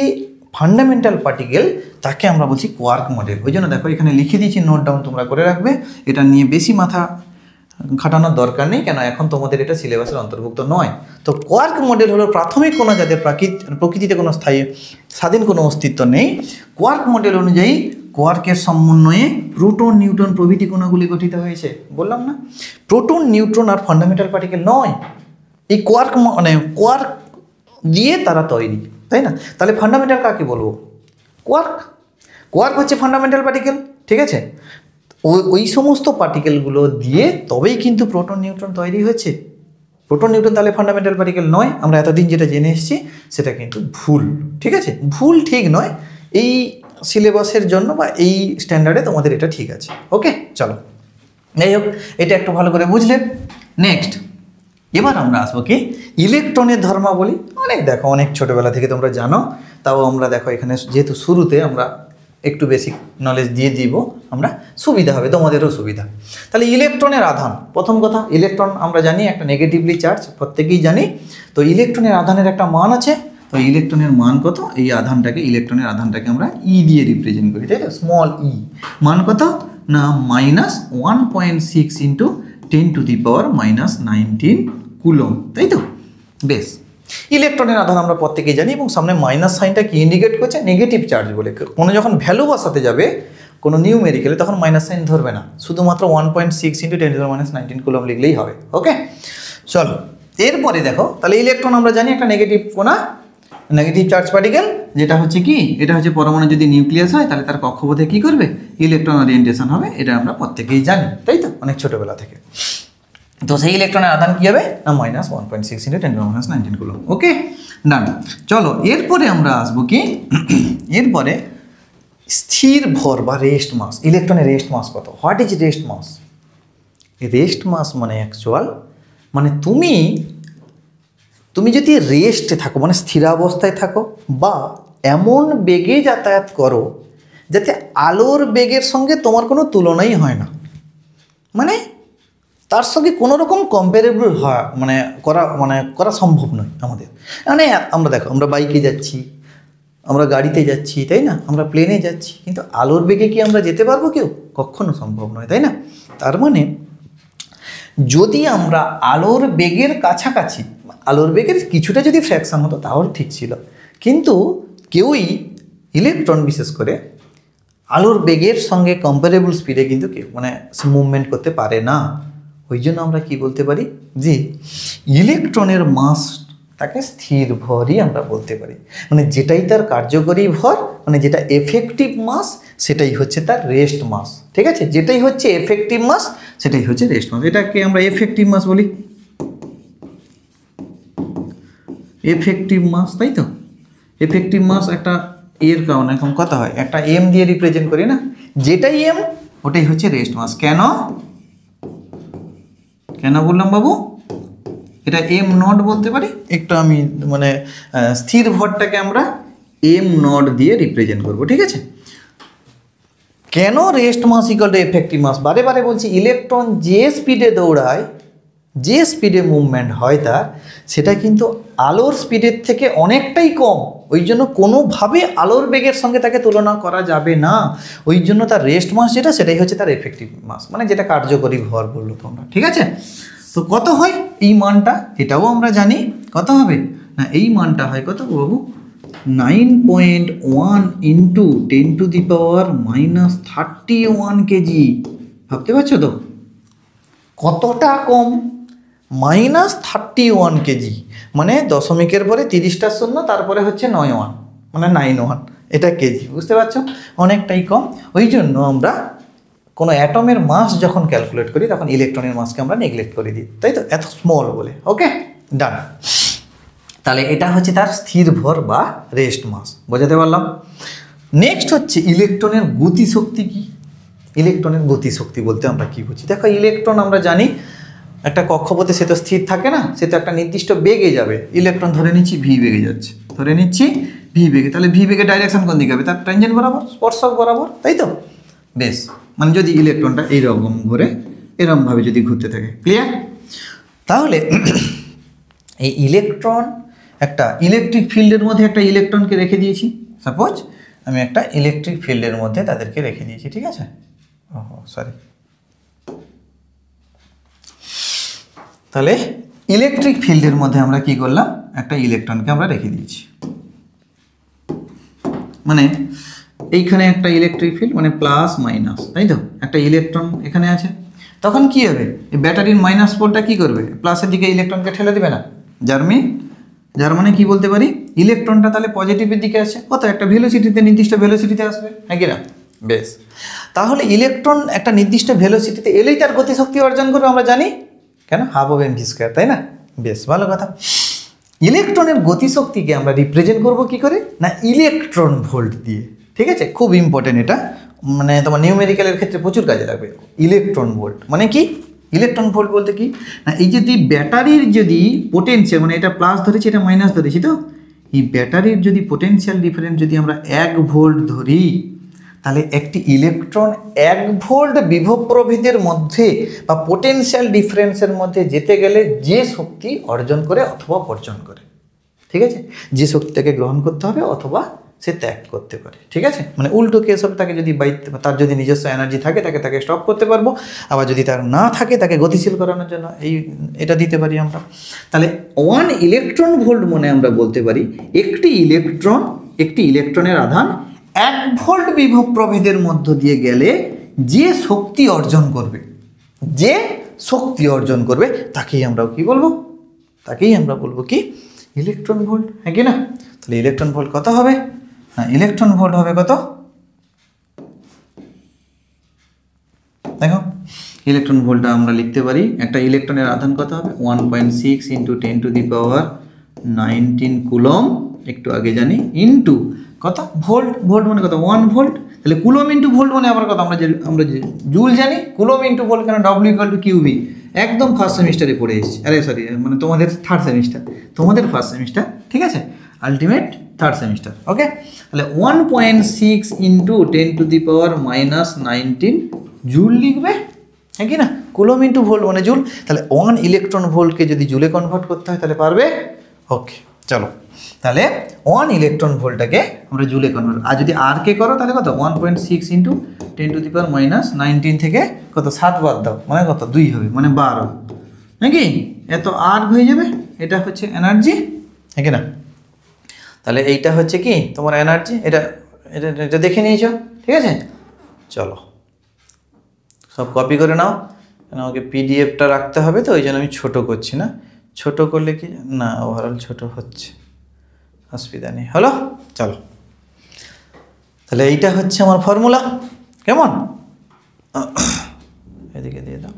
ফান্ডামেন্টাল পার্টিকেল তাকে আমরা বলছি কোয়ার্ক মডেল। ওই জন্য দেখো এখানে লিখে দিয়েছি, নোট ডাউন তোমরা করে রাখবে, এটা নিয়ে বেশি মাথা খাটানোর দরকার নেই, কেন এখন তোমাদের এটা সিলেবাসের অন্তর্ভুক্ত নয়। তো কোয়ার্ক মডেল হলো প্রাথমিক কণা যাদের প্রকৃতিতে কোনো স্বাধীন কোনো অস্তিত্ব নেই। কোয়ার্ক মডেল অনুযায়ী কোয়ার্কের সমন্বয়ে প্রোটন, নিউট্রন প্রভৃতি কণাগুলি গঠিত হয়েছে। বললাম না, প্রোটন, নিউট্রন আর ফান্ডামেন্টাল পার্টিকেল নয়, এই কোয়ার্ক মানে কোয়ার্ক দিয়ে তারা তৈরি, তাই না। তাহলে ফান্ডামেন্টাল কাকে বলবো, কোয়ার্ক। কোয়ার্ক হচ্ছে ফান্ডামেন্টাল পার্টিকেল, ঠিক আছে। ওই সমস্ত পার্টিকেলগুলো দিয়ে তবেই কিন্তু প্রোটন, নিউট্রন তৈরি হয়েছে। প্রোটন, নিউট্রন তাহলে ফান্ডামেন্টাল পার্টিকেল নয়। আমরা এতদিন যেটা জেনে এসেছি সেটা কিন্তু ভুল, ঠিক আছে, ভুল, ঠিক নয়। এই সিলেবাসের জন্য বা এই স্ট্যান্ডার্ডে তোমাদের এটা ঠিক আছে। ওকে, চলো, যাই হোক, এটা একটু ভালো করে বুঝলে। নেক্সট, এবার আমরা আসবো কি ইলেকট্রনের ধর্মাবলী। দেখো অনেক ছোটোবেলা থেকে তোমরা জানো, তাও আমরা দেখো এখানে যেহেতু শুরুতে আমরা একটু বেসিক নলেজ দিয়ে দিব, আমরা সুবিধা হবে, তোমাদেরও সুবিধা। তাহলে ইলেকট্রনের আধান, প্রথম কথা, ইলেকট্রন আমরা জানি একটা নেগেটিভলি চার্জ, প্রত্যেকেই জানি। তো ইলেকট্রনের আধানের একটা মান আছে, তো ইলেকট্রনের মান কত, এই আধানটাকে, ইলেকট্রনের আধানটাকে আমরা ই দিয়ে রিপ্রেজেন্ট করি, তাই তো, স্মল ই। মান কত না -1.6 × 10⁻⁻19 কুলম, তাই তো। বেশ, ইলেকট্রনের আধান আমরা প্রত্যেকেই জানি, এবং সামনে মাইনাস সাইনটা কি ইন্ডিকেট করছে, নেগেটিভ চার্জ বলে। কোনো যখন ভ্যালু বসাতে যাবে কোনো নিউমেরিক্যালে, তখন মাইনাস সাইন ধরবে না, শুধুমাত্র 1.6 × 10⁻⁻19 কুলম লিখলেই হবে। ওকে, চলো এরপরে দেখো, তাহলে ইলেকট্রন আমরা জানি একটা নেগেটিভ কোণা, নেগেটিভ চার্জ পার্টিকেল, যেটা হচ্ছে কি, এটা হচ্ছে পরমাণু যদি নিউক্লিয়াস হয় তাহলে তার কক্ষপথে কী করবে, ইলেকট্রন ওরিয়েন্টেশন হবে, এটা আমরা প্রত্যেকেই জানি, তাই তো, অনেক ছোটোবেলা থেকে। তো সেই ইলেকট্রনের আধান কী হবে না, -1.6 × 10⁻⁻19 কুলম। ওকে, ডান। চলো এরপরে আমরা আসবো কি, এরপরে স্থির ভর বা রেস্ট মাস। ইলেকট্রনের রেস্ট মাস কত, what is rest mass? Rest mass মানে অ্যাকচুয়াল, মানে তুমি যদি রেস্টে থাকো, মানে স্থিরাবস্থায় থাকো, বা এমন বেগে যাতায়াত করো যাতে আলোর বেগের সঙ্গে তোমার কোনো তুলনাই হয় না, মানে তার সঙ্গে কোনো রকম কম্পারেবল হয় করা সম্ভব নয় আমাদের। মানে আমরা দেখো, আমরা বাইকে যাচ্ছি, আমরা গাড়িতে যাচ্ছি, তাই না, আমরা প্লেনে যাচ্ছি, কিন্তু আলোর বেগে কি আমরা যেতে পারবো কেউ? কখনো সম্ভব নয়, তাই না। তার মানে যদি আমরা আলোর বেগের কাছাকাছি, আলোর বেগের কিছুটা যদি ফ্র্যাকশান হতো তাহলে ঠিক ছিল, কিন্তু কেউই, ইলেকট্রন বিশেষ করে, আলোর বেগের সঙ্গে কম্পারেবল স্পিডে কিন্তু কেউ মুভমেন্ট করতে পারে না। ওই জন্য আমরা কি বলতে পারি যে ইলেকট্রনের মাস তাকে স্থির ভরই আমরা বলতে পারি, মানে যেটাই তার কার্যকরী ভর, মানে যেটা এফেক্টিভ মাস, সেটাই হচ্ছে তার রেস্ট মাস, ঠিক আছে, যেটাই হচ্ছে এফেক্টিভ মাস সেটাই হচ্ছে রেস্ট মাস, এটাকে আমরা এফেক্টিভ মাস বলি। এফেক্টিভ মাস, তাই তো? এফেক্টিভ মাস একটা এর কারণে এখন কথা হয় একটা এম দিয়ে রিপ্রেজেন্ট করি না, যেটাই এম ওটাই হচ্ছে রেস্ট মাস। কেন কেন বললাম বাবু? এটা এম নট বলতে পারি, একটু আমি মানে স্থির ভরটাকে আমরা এম নট দিয়ে রিপ্রেজেন্ট করব, ঠিক আছে? কেন rest mass equal to effective mass? বারে বারে বলছি, ইলেকট্রন যে স্পিডে দৌড়ায়, যে স্পিডে মুভমেন্ট হয় তার, সেটা কিন্তু আলোর স্পিডের থেকে অনেকটাই কম। ওই জন্য কোনোভাবে আলোর বেগের সঙ্গে তাকে তুলনা করা যাবে না। ওই জন্য তার রেস্ট মাস যেটা, সেটাই হচ্ছে তার এফেক্টিভ মাস, মানে যেটা কার্যকরী ভর বললো তোমরা, ঠিক আছে? তো কত হয় এই মানটা? এটাও আমরা জানি। কত হবে না, এই মানটা হয় কত বাবু? 9.1 ইন্টু 10⁻31 কেজি। ভাবতে পারছো তো কতটা কম? -31 কেজি, মানে দশমিকের পরে 30টা শূন্য, তারপরে হচ্ছে 9 মানে 91, এটা কেজি। বুঝতে পারছো অনেকটাই কম। ওই জন্য আমরা কোনো অ্যাটমের মাস যখন ক্যালকুলেট করি তখন ইলেকট্রনের মাসকে আমরা নেগলেক্ট করে দিই, তাই তো, এত স্মল বলে। ওকে, ডান। তাহলে এটা হচ্ছে তার স্থির ভর বা রেস্ট মাস, বোঝাতে পারলাম? নেক্সট হচ্ছে ইলেকট্রনের গতিশক্তি কি? ইলেকট্রনের গতিশক্তি বলতে আমরা কি বুঝি? দেখো, ইলেকট্রন আমরা জানি একটা কক্ষপথে সে তো স্থির থাকে না, সে তো একটা নির্দিষ্ট বেগে যাবে। ইলেকট্রন ধরে নিচ্ছি ভি বেগে যাচ্ছে, ধরে নিচ্ছি ভি বেগে, তাহলে ভি বেগে ডাইরেকশন কোন দিকে হবে? তার ট্যানজেন্ট বরাবর, স্পর্শক বরাবর, তাই তো? বেশ, মানে যদি ইলেকট্রনটা এইরকম ঘুরে, এরকমভাবে যদি ঘুরতে থাকে, ক্লিয়ার? তাহলে এই ইলেকট্রন একটা ইলেকট্রিক ফিল্ডের মধ্যে একটা ইলেকট্রনকে রেখে দিয়েছি। সাপোজ আমি একটা ইলেকট্রিক ফিল্ডের মধ্যে তাদেরকে রেখে দিয়েছি, ঠিক আছে? সরি, তাহলে ইলেকট্রিক ফিল্ডের মধ্যে আমরা কি করলাম? একটা ইলেকট্রনকে আমরা রেখে দিয়েছি, মানে এইখানে একটা ইলেকট্রিক ফিল্ড, মানে প্লাস মাইনাস, তাই তো? একটা ইলেকট্রন এখানে আছে, তখন কি হবে? এই ব্যাটারির মাইনাস পোলটা কি করবে? প্লাসের দিকে ইলেকট্রনকে ঠেলে দেবে না? যার মানে কি বলতে পারি, ইলেকট্রনটা তাহলে পজিটিভের দিকে আসে, কত একটা ভেলোসিটিতে, নির্দিষ্ট ভেলোসিটিতে আসবে, হ্যাঁ কি না? বেশ, তাহলে ইলেকট্রন একটা নির্দিষ্ট ভেলোসিটিতে এলেই তার গতিশক্তি অর্জন করবে, আমরা জানি। কেন? ½ mv², তাই না? বেশ ভালো কথা। ইলেকট্রনের গতিশক্তিকে আমরা রিপ্রেজেন্ট করব কি করে? না, ইলেকট্রন ভোল্ট দিয়ে, ঠিক আছে? খুব ইম্পর্টেন্ট এটা, মানে তোমার নিউমেরিক্যালের ক্ষেত্রে প্রচুর কাজে লাগবে। ইলেকট্রন ভোল্ট মানে কি? ইলেকট্রন ভোল্ট বলতে কি না, এই যদি ব্যাটারির যদি পোটেনশিয়াল, মানে এটা প্লাস ধরেছি, এটা মাইনাস ধরেছি, তো এই ব্যাটারির যদি পোটেনশিয়াল ডিফারেন্স যদি আমরা 1 ভোল্ট ধরি, তাহলে একটি ইলেকট্রন 1 ভোল্ট বিভব প্রভেদের মধ্যে বা পোটেনশিয়াল ডিফারেন্সের মধ্যে যেতে গেলে যে শক্তি অর্জন করে অথবা বর্জন করে, ঠিক আছে? যে শক্তিটাকে গ্রহণ করতে হবে অথবা সে ত্যাগ করতে পারে, ঠিক আছে? মানে উল্টো কেস হবে, তাকে যদি তার যদি নিজস্ব এনার্জি থাকে তাকে স্টপ করতে পারবো, আবার যদি তার না থাকে তাকে গতিশীল করানোর জন্য এটা দিতে পারি আমরা। তাহলে 1 ইলেকট্রন ভোল্ট মানে আমরা বলতে পারি একটি ইলেকট্রনের আধান 1 ভোল্ট বিভব প্রভেদের মধ্য দিয়ে গেলে যে শক্তি অর্জন করবে তাকেই আমরা কি বলবো? তাকেই আমরা বলবো কি? ইলেকট্রন ভোল্ট, হ্যাঁ কি না? তাহলে ইলেকট্রন ভোল্ট কত হবে না, ইলেকট্রন ভোল্ট হবে কত? দেখো, ইলেকট্রন ভোল্টটা আমরা লিখতে পারি, একটা ইলেকট্রনের আধান কত হবে? 1.6 ইন্টু 10⁻19 কুলম, একটু আগে জানি, ইন্টু কত ভোল্ট? ভোল্ট মানে কত? 1 ভোল্ট। তাহলে কুলম ইন্টু ভোল্ট মানে আবার কত? আমরা জুল জানি। কুলম ইন্টু ভোল্ট কেন? W=QV, একদম ফার্স্ট সেমিস্টারে পড়ে এসেছি। আরে সরি, মানে তোমাদের থার্ড সেমিস্টার, তোমাদের ফার্স্ট সেমিস্টার, ঠিক আছে? Ultimate third semester. ওকে, তাহলে 1.6 ইন্টু 10⁻19 জুল লিখবে, হ্যাঁ কি না? কুলম ইন্টু ভোল্ট মানে জুল। তাহলে 1 ইলেকট্রন ভোল্টকে যদি জুলে কনভার্ট করতে হয় তাহলে পারবে? ওকে, চলো, তাহলে 1 ইলেকট্রন ভোল্টটাকে আমরা জুলে কনভার্ট, আর যদি আর কে করো তাহলে কত? 1.6 ইন্টু 10⁻19 থেকে কত 7 বাদ দাও, মানে কত? 2 হবে, মানে 12, নাকি? এত আর হয়ে যাবে, এটা হচ্ছে এনার্জি, হ্যাঁ কি না? তাহলে এইটা হচ্ছে কি তোমার এনার্জি, এটা দেখে নিয়েছো, ঠিক আছে? চলো সব কপি করে নাও, কারণ আমাকে পিডিএফটা রাখতে হবে, তো ওই জন্য আমি ছোটো করছি না। ছোট করলে কি না, ওভারঅল ছোট হচ্ছে, অসুবিধা নেই, হলো? চলো, তাহলে এইটা হচ্ছে আমার ফর্মুলা, কেমন? এদিকে দিয়ে দাও।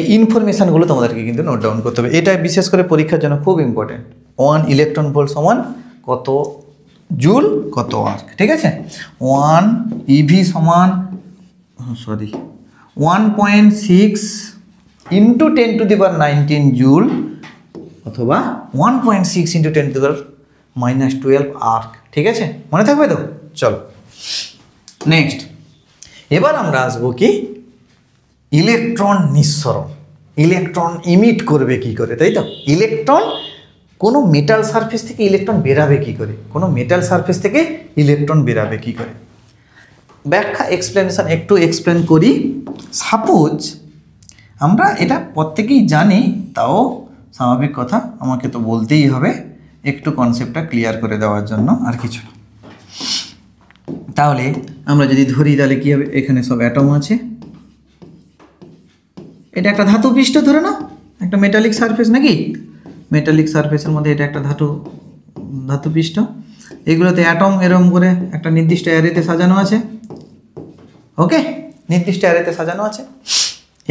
এই ইনফরমেশানগুলো তোমাদেরকে কিন্তু নোট ডাউন করতে হবে। এটা বিশেষ করে পরীক্ষার জন্য খুব ইম্পর্টেন্ট। 1 ইলেকট্রন ভোল্ট সমান কত জুল কত আর্ক, ঠিক আছে। 1 ইভি সমান 1.6 ইন্টু 10⁻19 জুল অথবা 1.6 ইন্টু 10⁻⁻12 আর্ক, ঠিক আছে, মনে থাকবে তো? চলো নেক্সট, এবার আমরা আসবো কি ইলেকট্রন নিঃসরণ। ইলেকট্রন ইমিট করবে কি করে, তাই তো? ইলেকট্রন কোনো মেটাল সারফেস থেকে ইলেকট্রন বেরাবে কি করে, কোনো মেটাল সারফেস থেকে ইলেকট্রন বেরাবে কি করে, ব্যাখ্যা এক্সপ্লেনেশন একটু এক্সপ্লেন করি। সাপোজ আমরা এটা প্রত্যেকেই জানি, তাও স্বাভাবিক কথা আমাকে তো বলতেই হবে একটু কনসেপ্টটা ক্লিয়ার করে দেওয়ার জন্য, আর কিছু না। তাহলে আমরা যদি ধরি তাহলে কী হবে, এখানে সব অ্যাটম আছে, এটা একটা ধাতু পৃষ্ঠ ধরে না, একটা মেটালিক সারফেস নাকি, মেটালিক সারফেসের মধ্যে এটা একটা ধাতু পৃষ্ঠ, এগুলোতে অ্যাটম এরকম করে একটা নির্দিষ্ট অ্যারেতে সাজানো আছে, ওকে, নির্দিষ্ট অ্যারেতে সাজানো আছে।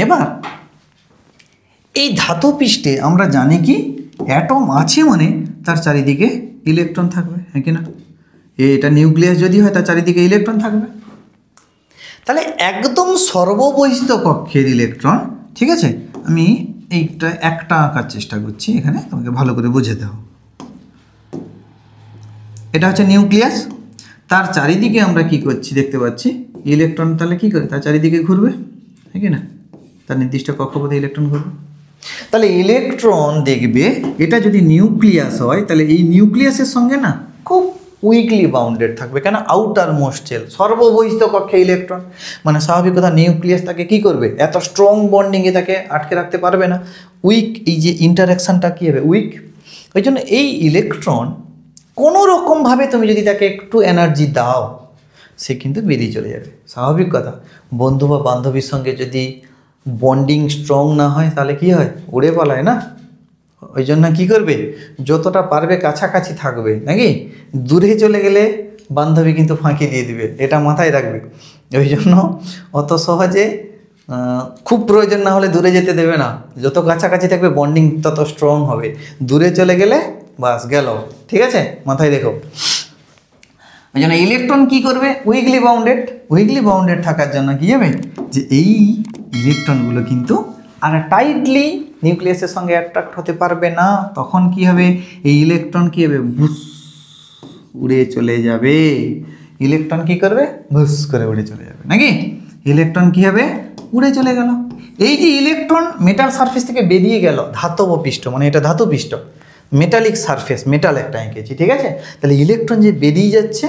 এবার এই ধাতু পৃষ্ঠে আমরা জানি কি অ্যাটম আছে মানে তার চারিদিকে ইলেকট্রন থাকবে, হ্যাঁ কি না? এটা নিউক্লিয়াস যদি হয় তার চারিদিকে ইলেকট্রন থাকবে। তাহলে একদম সর্ববহিস্থ কক্ষের ইলেকট্রন, ঠিক আছে, আমি এইটা একটা আঁকার চেষ্টা করছি এখানে, তোমাকে ভালো করে বুঝে দাও। এটা হচ্ছে নিউক্লিয়াস, তার চারিদিকে আমরা কি করছি দেখতে পাচ্ছি ইলেকট্রন, তাহলে কি করে তার চারিদিকে ঘুরবে, হ্যাঁ কি না? তার নির্দিষ্ট কক্ষপথে ইলেকট্রন ঘুরবে। তাহলে ইলেকট্রন দেখবে এটা যদি নিউক্লিয়াস হয় তাহলে এই নিউক্লিয়াসের সঙ্গে না খুব উইকলি বাউন্ডেড থাকবে, কেন আউটার মোস্ট শেল, সর্ববহিস্থ কক্ষে ইলেকট্রন, মানে স্বাভাবিক কথা নিউক্লিয়াস তাকে কি করবে, এত স্ট্রং বন্ডিংয়ে তাকে আটকে রাখতে পারবে না, উইক, এই যে ইন্টারাকশানটা কী হবে, উইক। ওই জন্য এই ইলেকট্রন কোনো রকমভাবে তুমি যদি তাকে একটু এনার্জি দাও সে কিন্তু বেরিয়ে চলে যাবে, স্বাভাবিক কথা। বন্ধু বা বান্ধবীর সঙ্গে যদি বন্ডিং স্ট্রং না হয় তাহলে কি হয়, উড়ে পালায় না। ওই জন্য কী করবে, যতটা পারবে কাছাকাছি থাকবে, নাকি? দূরে চলে গেলে বান্ধবী কিন্তু ফাঁকি দিয়ে দিবে, এটা মাথায় রাখবে। ওই জন্য অত সহজে খুব প্রয়োজন না হলে দূরে যেতে দেবে না, যত কাছাকাছি থাকবে বন্ডিং তত স্ট্রং হবে, দূরে চলে গেলে বাস গেল, ঠিক আছে, মাথায় রেখো। ওই জন্য ইলেকট্রন কী করবে, উইকলি বাউন্ডেড থাকার জন্য কী হবে, যে এই ইলেকট্রনগুলো কিন্তু আর টাইটলি নিউক্লিয়াসের সঙ্গে অ্যাট্রাক্ট হতে পারবে না, তখন কি হবে, এই ইলেকট্রন কী হবে, ভুস উড়ে চলে যাবে। ইলেকট্রন কী করবে, ভুস করে উড়ে চলে যাবে, নাকি? ইলেকট্রন কী হবে, উড়ে চলে গেল। এই যে ইলেকট্রন মেটাল সারফেস থেকে বেরিয়ে গেল, ধাতব পৃষ্ঠ মানে এটা ধাতু পৃষ্ঠ, মেটালিক সারফেস, মেটাল একটা এঁকেছি, ঠিক আছে। তাহলে ইলেকট্রন যে বেরিয়ে যাচ্ছে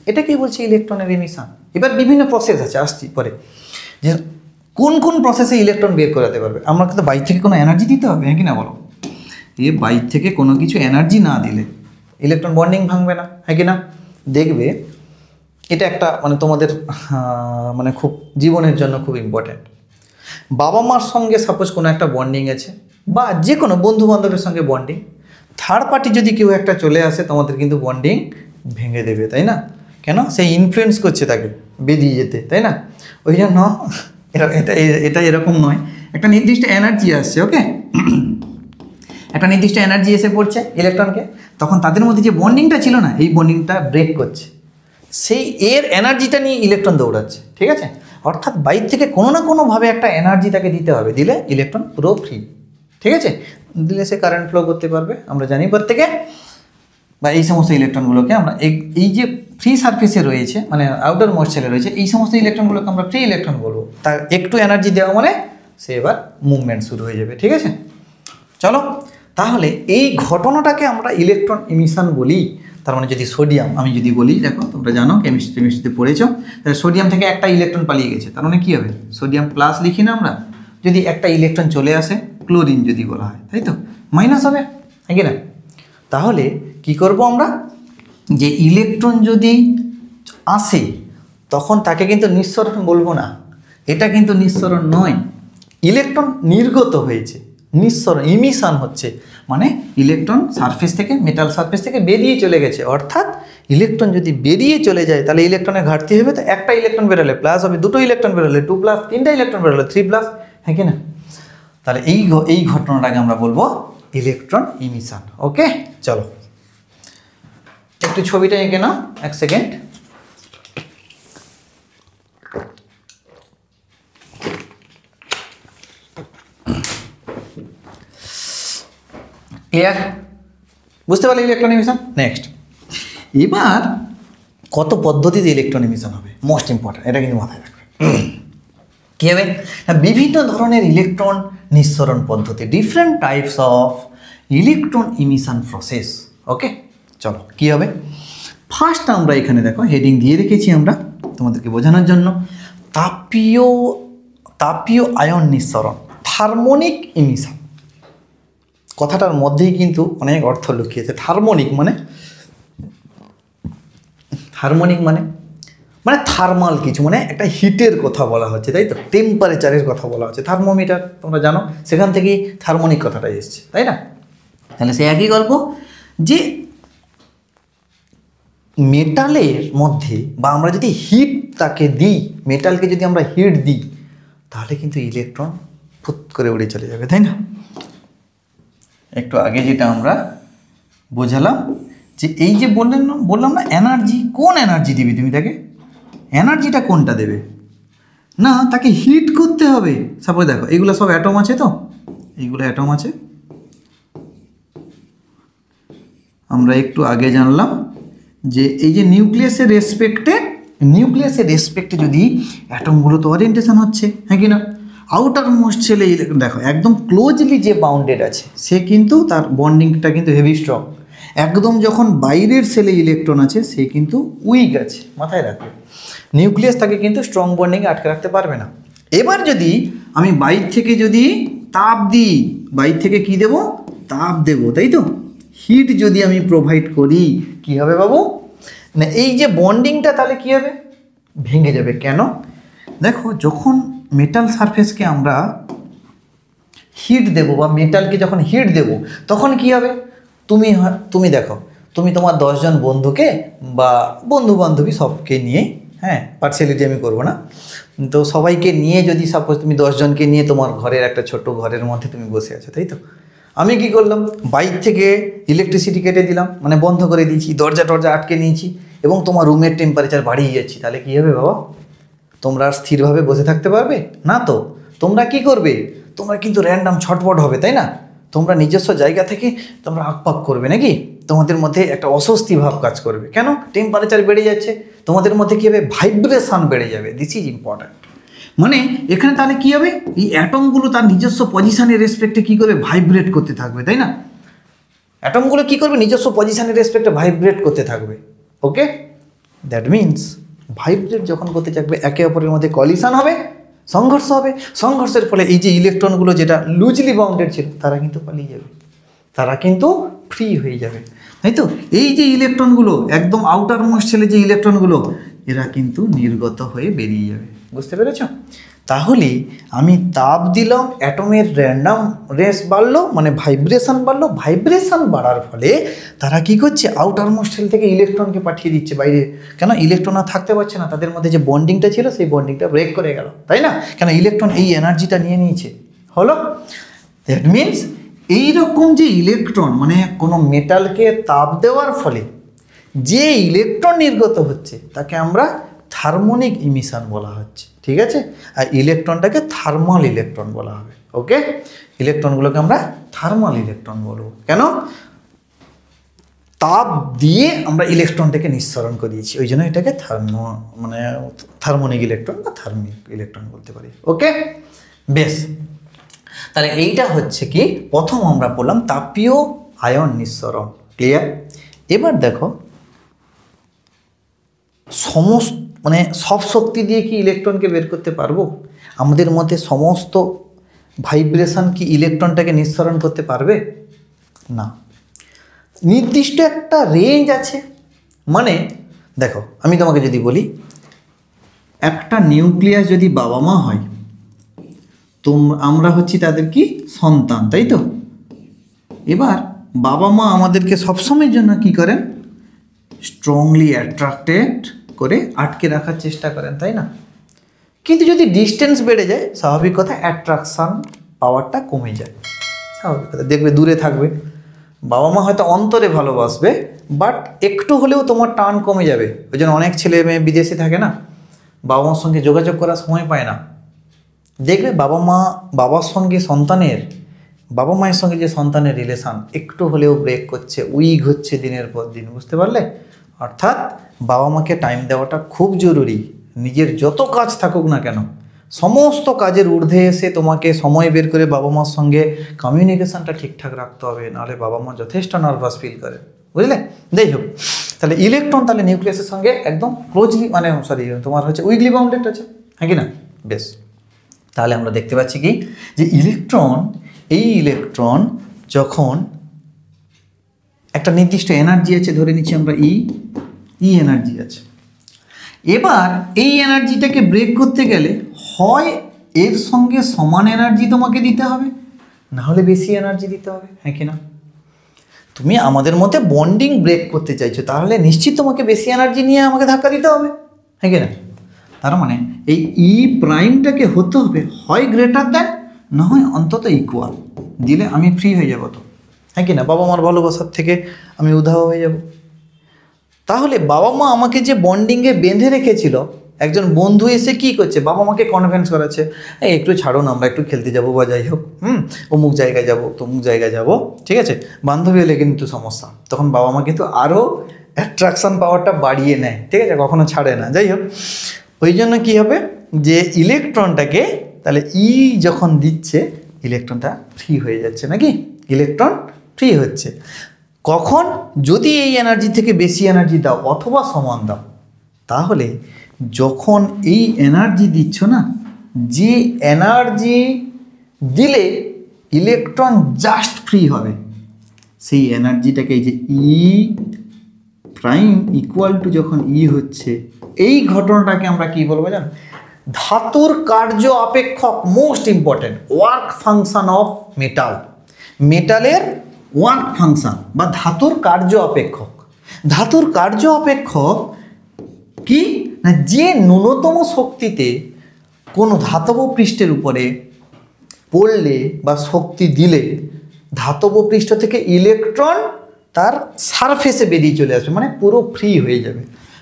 এটাকেই বলছে ইলেকট্রনের এমিশন। এবার বিভিন্ন প্রসেস আছে, আসছি পরে, যে কোন কোন প্রসেসে ইলেকট্রন বের করাতে পারবে। আমরা কিন্তু বাইরে থেকে কোনো এনার্জি দিতে হবে, হ্যাঁ কি না বলো? বাইরে থেকে কোনো কিছু এনার্জি না দিলে ইলেকট্রন বন্ডিং ভাঙবে না, হ্যাঁ কি না? দেখবে এটা একটা মানে তোমাদের মানে খুব জীবনের জন্য খুব ইম্পর্ট্যান্ট। বাবা মার সঙ্গে সাপোজ কোনো একটা বন্ডিং আছে, বা যে কোনো বন্ধু বান্ধবের সঙ্গে বন্ডিং, থার্ড পার্টি যদি কেউ একটা চলে আসে তোমাদের কিন্তু বন্ডিং ভেঙে দেবে, তাই না? কেন, সে ইনফ্লুয়েন্স করছে তাকে বেরিয়ে যেতে, তাই না? ওই জন্য এটা এরকম নয়, একটা নির্দিষ্ট এনার্জি আসছে, ওকে, একটা নির্দিষ্ট এনার্জি এসে পড়ছে ইলেকট্রনকে, তখন তাদের মধ্যে যে বন্ডিংটা ছিল না এই বন্ডিংটা ব্রেক করছে, সেই এর এনার্জিটা নিয়ে ইলেকট্রন দৌড়াচ্ছে, ঠিক আছে। অর্থাৎ বাইরে থেকে কোনো না কোনোভাবে একটা এনার্জি তাকে দিতে হবে, দিলে ইলেকট্রন পুরো ফ্রি, ঠিক আছে, দিলে সে কারেন্ট ফ্লো করতে পারবে। আমরা জানি প্রত্যেকে, বা এই সমস্ত ইলেকট্রনগুলোকে আমরা এই যে ফ্রি সারফেসে রয়েছে মানে আউটার মোস্ট শেলে রয়েছে, এই সমস্ত ইলেকট্রনগুলোকে আমরা ফ্রি ইলেকট্রন বলবো। তার একটু এনার্জি দেওয়া মানে সে এবার মুভমেন্ট শুরু হয়ে যাবে, ঠিক আছে। চলো, তাহলে এই ঘটনাটাকে আমরা ইলেকট্রন ইমিশন বলি। তার মানে যদি সোডিয়াম আমি যদি বলি, দেখো তোমরা জানো কেমিস্ট্রিতে পড়েছো, তাহলে সোডিয়াম থেকে একটা ইলেকট্রন পালিয়ে গেছে, তার মানে কী হবে, সোডিয়াম প্লাস লিখি না আমরা, যদি একটা ইলেকট্রন চলে আসে ক্লোরিন যদি বলা হয়, তাই তো, মাইনাস হবে, হ্যাঁ কি না? তাহলে কি করব আমরা, যে ইলেকট্রন যদি আসে তখন তাকে কিন্তু নিঃসরণ বলবো না, এটা কিন্তু নিঃসরণ নয়, ইলেকট্রন নির্গত হয়েছে, নিঃসরণ ইমিশন হচ্ছে, মানে ইলেকট্রন সারফেস থেকে মেটাল সারফেস থেকে বেরিয়ে চলে গেছে। অর্থাৎ ইলেকট্রন যদি বেরিয়ে চলে যায় তাহলে ইলেকট্রনের ঘাটতি হবে, তো একটা ইলেকট্রন বেরোলে প্লাস হবে, দুটো ইলেকট্রন বেরোলে 2+, তিনটা ইলেকট্রন বেরোলে 3+, হ্যাঁ কি না? তাহলে এই ঘটনাটাকে আমরা বলবো ইলেকট্রন ইমিশন। ওকে, চলো একটু ছবিটা এঁকে নাও, এক সেকেন্ড। ক্লিয়ার? বুঝতে পারলে ইলেকট্রন ইমিশন। নেক্সট, এবার কত পদ্ধতিতে ইলেকট্রন ইমিশন হবে, মোস্ট ইম্পর্টেন্ট, এটা কিন্তু মাথায় রাখবে। কী হবে না, বিভিন্ন ধরনের ইলেকট্রন নিঃসরণ পদ্ধতি, different types of electron emission process. Okay, চলো কী হবে। ফার্স্ট আমরা এখানে দেখো হেডিং দিয়ে রেখেছি আমরা তোমাদেরকে বোঝানোর জন্য, তাপীয় আয়ন নিঃসরণ, থার্মোনিক ইমিশন। কথাটার মধ্যেই কিন্তু অনেক অর্থ লুকিয়েছে। থার্মোনিক মানে থার্মাল কিছু, মানে একটা হিটের কথা বলা হচ্ছে, তাই তো, টেম্পারেচারের কথা বলা হচ্ছে। থার্মোমিটার তোমরা জানো, সেখান থেকেই থার্মোনিক কথাটা এসছে, তাই না? তাহলে সে একই গল্প যে মেটালের মধ্যে, বা আমরা যদি হিট তাকে দিই, মেটালকে যদি আমরা হিট দিই, তাহলে কিন্তু ইলেকট্রন ফুট করে উড়ে চলে যাবে, তাই না? একটু আগে যেটা আমরা বোঝালাম যে এই যে বললাম না এনার্জি, কোন এনার্জি দিবি তুমি তাকে, এনার্জিটা কোনটা দেবে না, তাকে হিট করতে হবে। সাপোজ দেখো এগুলো সব অ্যাটম আছে, তো এইগুলো অ্যাটম আছে। আমরা একটু আগে জানলাম যে এই যে নিউক্লিয়াসের রেসপেক্টে যদি অ্যাটমগুলো তো ওরিয়েন্টেশন হচ্ছে, হ্যাঁ কি না? আউটার মোস্ট সেলে দেখো একদম ক্লোজলি যে বাউন্ডেড আছে সে কিন্তু তার বন্ডিংটা কিন্তু হেভি স্ট্রং। একদম যখন বাইরের সেলে ইলেকট্রন আছে সে কিন্তু উইক আছে, মাথায় রাখবে। নিউক্লিয়াস তাকে কিন্তু স্ট্রং বন্ডিংয়ে আটকে রাখতে পারবে না। এবার যদি আমি বাইর থেকে যদি তাপ দিই, বাইর থেকে কি দেব, তাপ দেব, তাই তো, হিট যদি আমি প্রোভাইড করি, কি হবে বাবু না, এই যে বন্ডিংটা তাহলে কি হবে, ভেঙে যাবে। কেন? দেখো যখন মেটাল সারফেসকে আমরা হিট দেব, বা মেটালকে যখন হিট দেব, তখন কি হবে, তুমি দেখো, তুমি তোমার 10 জন বন্ধুকে বা বন্ধু বান্ধবী সবকে নিয়ে, হ্যাঁ পার্সিয়ালিটি আমি করবো না, তো সবাইকে নিয়ে যদি সাপোজ তুমি 10 জনকে নিয়ে তোমার ঘরের একটা ছোট ঘরের মধ্যে তুমি বসে আছো, তাই তো, আমি কি করলাম, বাইরে থেকে ইলেকট্রিসিটি কেটে দিলাম, মানে বন্ধ করে দিয়েছি, দরজা আটকে নিয়েছি, এবং তোমার রুমের টেম্পারেচার বাড়িয়ে যাচ্ছি, তাহলে কী হবে বাবা, তোমরা আর স্থিরভাবে বসে থাকতে পারবে না। তো তোমরা কি করবে, তোমরা কিন্তু র্যান্ডাম ছটপট হবে, তাই না? তোমরা নিজস্ব জায়গা থেকে তোমরা আকপাক করবে নাকি, তোমাদের মধ্যে একটা অস্বস্তি ভাব কাজ করবে। কেন? টেম্পারেচার বেড়ে যাচ্ছে, তোমাদের মধ্যে কী হবে, ভাইব্রেশন বেড়ে যাবে। This is important. মানে এখানে তাহলে কী হবে, এই অ্যাটমগুলো তার নিজস্ব পজিশনের রেসপেক্টে কী করবে, ভাইব্রেট করতে থাকবে, তাই না? অ্যাটমগুলো কী করবে, নিজস্ব পজিশনের রেসপেক্টে ভাইব্রেট করতে থাকবে। ওকে, দ্যাট মিনস ভাইব্রেট যখন করতে থাকবে, একে অপরের মধ্যে কলিশন হবে, সংঘর্ষ হবে। সংঘর্ষের ফলে এই যে ইলেকট্রনগুলো যেটা লুজলি বাউন্ডেড ছিল তারা কিন্তু পালিয়ে যাবে, তারা কিন্তু ফ্রি হয়ে যাবে, তাই তো। এই যে ইলেকট্রনগুলো একদম আউটার মোস্ট ছেলে যে ইলেকট্রনগুলো, এরা কিন্তু নির্গত হয়ে বেরিয়ে যাবে। বুঝতে পেরেছ? তাহলে আমি তাপ দিলাম, অ্যাটমের র্যান্ডাম রেস বাড়লো, মানে ভাইব্রেশন বাড়লো, ভাইব্রেশন বাড়ার ফলে তারা কি করছে, আউটার মোস্ট সেল থেকে ইলেকট্রনকে পাঠিয়ে দিচ্ছে বাইরে। কেন? ইলেকট্রন আর থাকতে পারছে না, তাদের মধ্যে যে বন্ডিংটা ছিল সেই বন্ডিংটা ব্রেক করে গেল, তাই না? কেন? ইলেকট্রন এই এনার্জিটা নিয়ে নিয়েছে, হলো। দ্যাট মিনস এইরকম যে ইলেকট্রন, মানে কোনো মেটালকে তাপ দেওয়ার ফলে যে ইলেকট্রন নির্গত হচ্ছে তাকে আমরা থার্মোনিক ইমিশন বলা হচ্ছে, ঠিক আছে? আর ইলেকট্রনটাকে থার্মাল ইলেকট্রন বলা হবে। ওকে, ইলেকট্রনগুলোকে আমরা থার্মাল ইলেকট্রন বলবো। কেন? তাপ দিয়ে আমরা ইলেকট্রনটাকে নিঃসরণ করিয়েছি, ওই জন্য এটাকে থার্মোনিক ইলেকট্রন বা থার্মিক ইলেকট্রন বলতে পারি। ওকে, বেশ। তাহলে এইটা হচ্ছে কি, প্রথম আমরা বললাম তাপীয় আয়ন নিঃসরণ। ক্লিয়ার? এবার দেখো সব শক্তি দিয়ে কি ইলেকট্রনকে বের করতে পারবো? আমাদের মধ্যে সমস্ত ভাইব্রেশন কি ইলেকট্রনটাকে নিঃসরণ করতে পারবে না। নির্দিষ্ট একটা রেঞ্জ আছে। মানে দেখো আমি তোমাকে যদি বলি, একটা নিউক্লিয়াস যদি বাবা মা হয়, তো আমরা হচ্ছি তাদের কি সন্তান, তাই তো। এবার বাবা মা আমাদেরকে সবসময়ের জন্য কি করেন, স্ট্রংলি অ্যাট্রাক্টেড করে আটকে রাখার চেষ্টা করেন, তাই না? কিন্তু যদি ডিস্টেন্স বেড়ে যায়, স্বাভাবিক কথা অ্যাট্রাকশান পাওয়ারটা কমে যায়। স্বাভাবিক কথা, দেখবে দূরে থাকবে, বাবা মা হয়তো অন্তরে ভালোবাসবে, বাট একটু হলেও তোমার টান কমে যাবে। ওই জন্য অনেক ছেলে মেয়ে বিদেশে থাকে না, বাবা মার সঙ্গে যোগাযোগ করার সময় পায় না। দেখবে বাবার সঙ্গে সন্তানের, বাবা মায়ের সঙ্গে যে সন্তানের রিলেশান একটু হলেও ব্রেক করছে, উইক হচ্ছে দিনের পর দিন, বুঝতে পারলে? অর্থাৎ বাবা মাকে টাইম দেওয়াটা খুব জরুরি। নিজের যত কাজ থাকুক না কেন, সমস্ত কাজের ঊর্ধ্বে এসে তোমাকে সময় বের করে বাবা মার সঙ্গে কমিউনিকেশানটা ঠিকঠাক রাখতে হবে, নাহলে বাবা মা যথেষ্ট নার্ভাস ফিল করে, বুঝলে? যাই হোক, তাহলে ইলেকট্রন তাহলে নিউক্লিয়াসের সঙ্গে একদম ক্লোজলি, মানে সরি তোমার হচ্ছে উইকলি বাউন্ডেড আছে, হ্যাঁ কি না? বেশ, তাহলে আমরা দেখতে পাচ্ছি কি যে এই ইলেকট্রন যখন একটা নির্দিষ্ট এনার্জি আছে, ধরে নিচ্ছি আমরা ই এনার্জি আছে, এবার এই এনার্জিটাকে ব্রেক করতে গেলে হয় এর সঙ্গে সমান এনার্জি তোমাকে দিতে হবে, না হলে বেশি এনার্জি দিতে হবে, হ্যাঁ কি না? তুমি আমাদের মধ্যে বন্ডিং ব্রেক করতে চাইছো, তাহলে নিশ্চিত তোমাকে বেশি এনার্জি নিয়ে আমাকে ধাক্কা দিতে হবে, হ্যাঁ কি না? তার মানে এই ই প্রাইমটাকে হতে হবে হয় গ্রেটার দ্যান, না হয় অন্তত ইকুয়াল, দিলে আমি ফ্রি হয়ে যাব, তো হ্যাঁ কি না? বাবা মার ভালোবাসার থেকে আমি উধাও হয়ে যাব। তাহলে বাবা মা আমাকে যে বন্ডিংয়ে বেঁধে রেখেছিল, একজন বন্ধু এসে কি করছে, বাবা মাকে কনভিন্স করাচ্ছে, এই একটু ছাড়ো না, আমরা একটু খেলতে যাবো বা যাই হোক, অমুক জায়গায় যাবো, তমুক জায়গায় যাবো, ঠিক আছে? বান্ধবী এলে কিন্তু সমস্যা, তখন বাবা মা কিন্তু আরও অ্যাট্রাকশান পাওয়ারটা বাড়িয়ে নেয়, ঠিক আছে? কখনো ছাড়ে না। যাই হোক, ওই জন্য কী হবে যে ইলেকট্রনটাকে তাহলে যখন দিচ্ছে, ইলেকট্রনটা ফ্রি হয়ে যাচ্ছে, নাকি? ইলেকট্রন ফ্রি হচ্ছে কখন? যদি এই এনার্জি থেকে বেশি এনার্জি দাও অথবা সমান দাও। তাহলে যখন এই এনার্জি দিচ্ছ না, যে এনার্জি দিলে ইলেকট্রন জাস্ট ফ্রি হবে, সেই এনার্জিটাকে এই যে প্রাইম ইকুয়াল টু যখন হচ্ছে, এই ঘটনাটাকে আমরা কি বলবো জানো? ধাতুর কার্য অপেক্ষক, most important work function of মেটালের ওয়ার্ক ফাংশন বা ধাতুর কার্য অপেক্ষক। ধাতুর কার্য অপেক্ষক কি না, যে ন্যূনতম শক্তিতে কোনো ধাতব পৃষ্ঠের উপরে পড়লে বা শক্তি দিলে ধাতব পৃষ্ঠ থেকে ইলেকট্রন তার সারফেসে বেরিয়ে চলে আসবে, মানে পুরো ফ্রি হয়ে যাবে,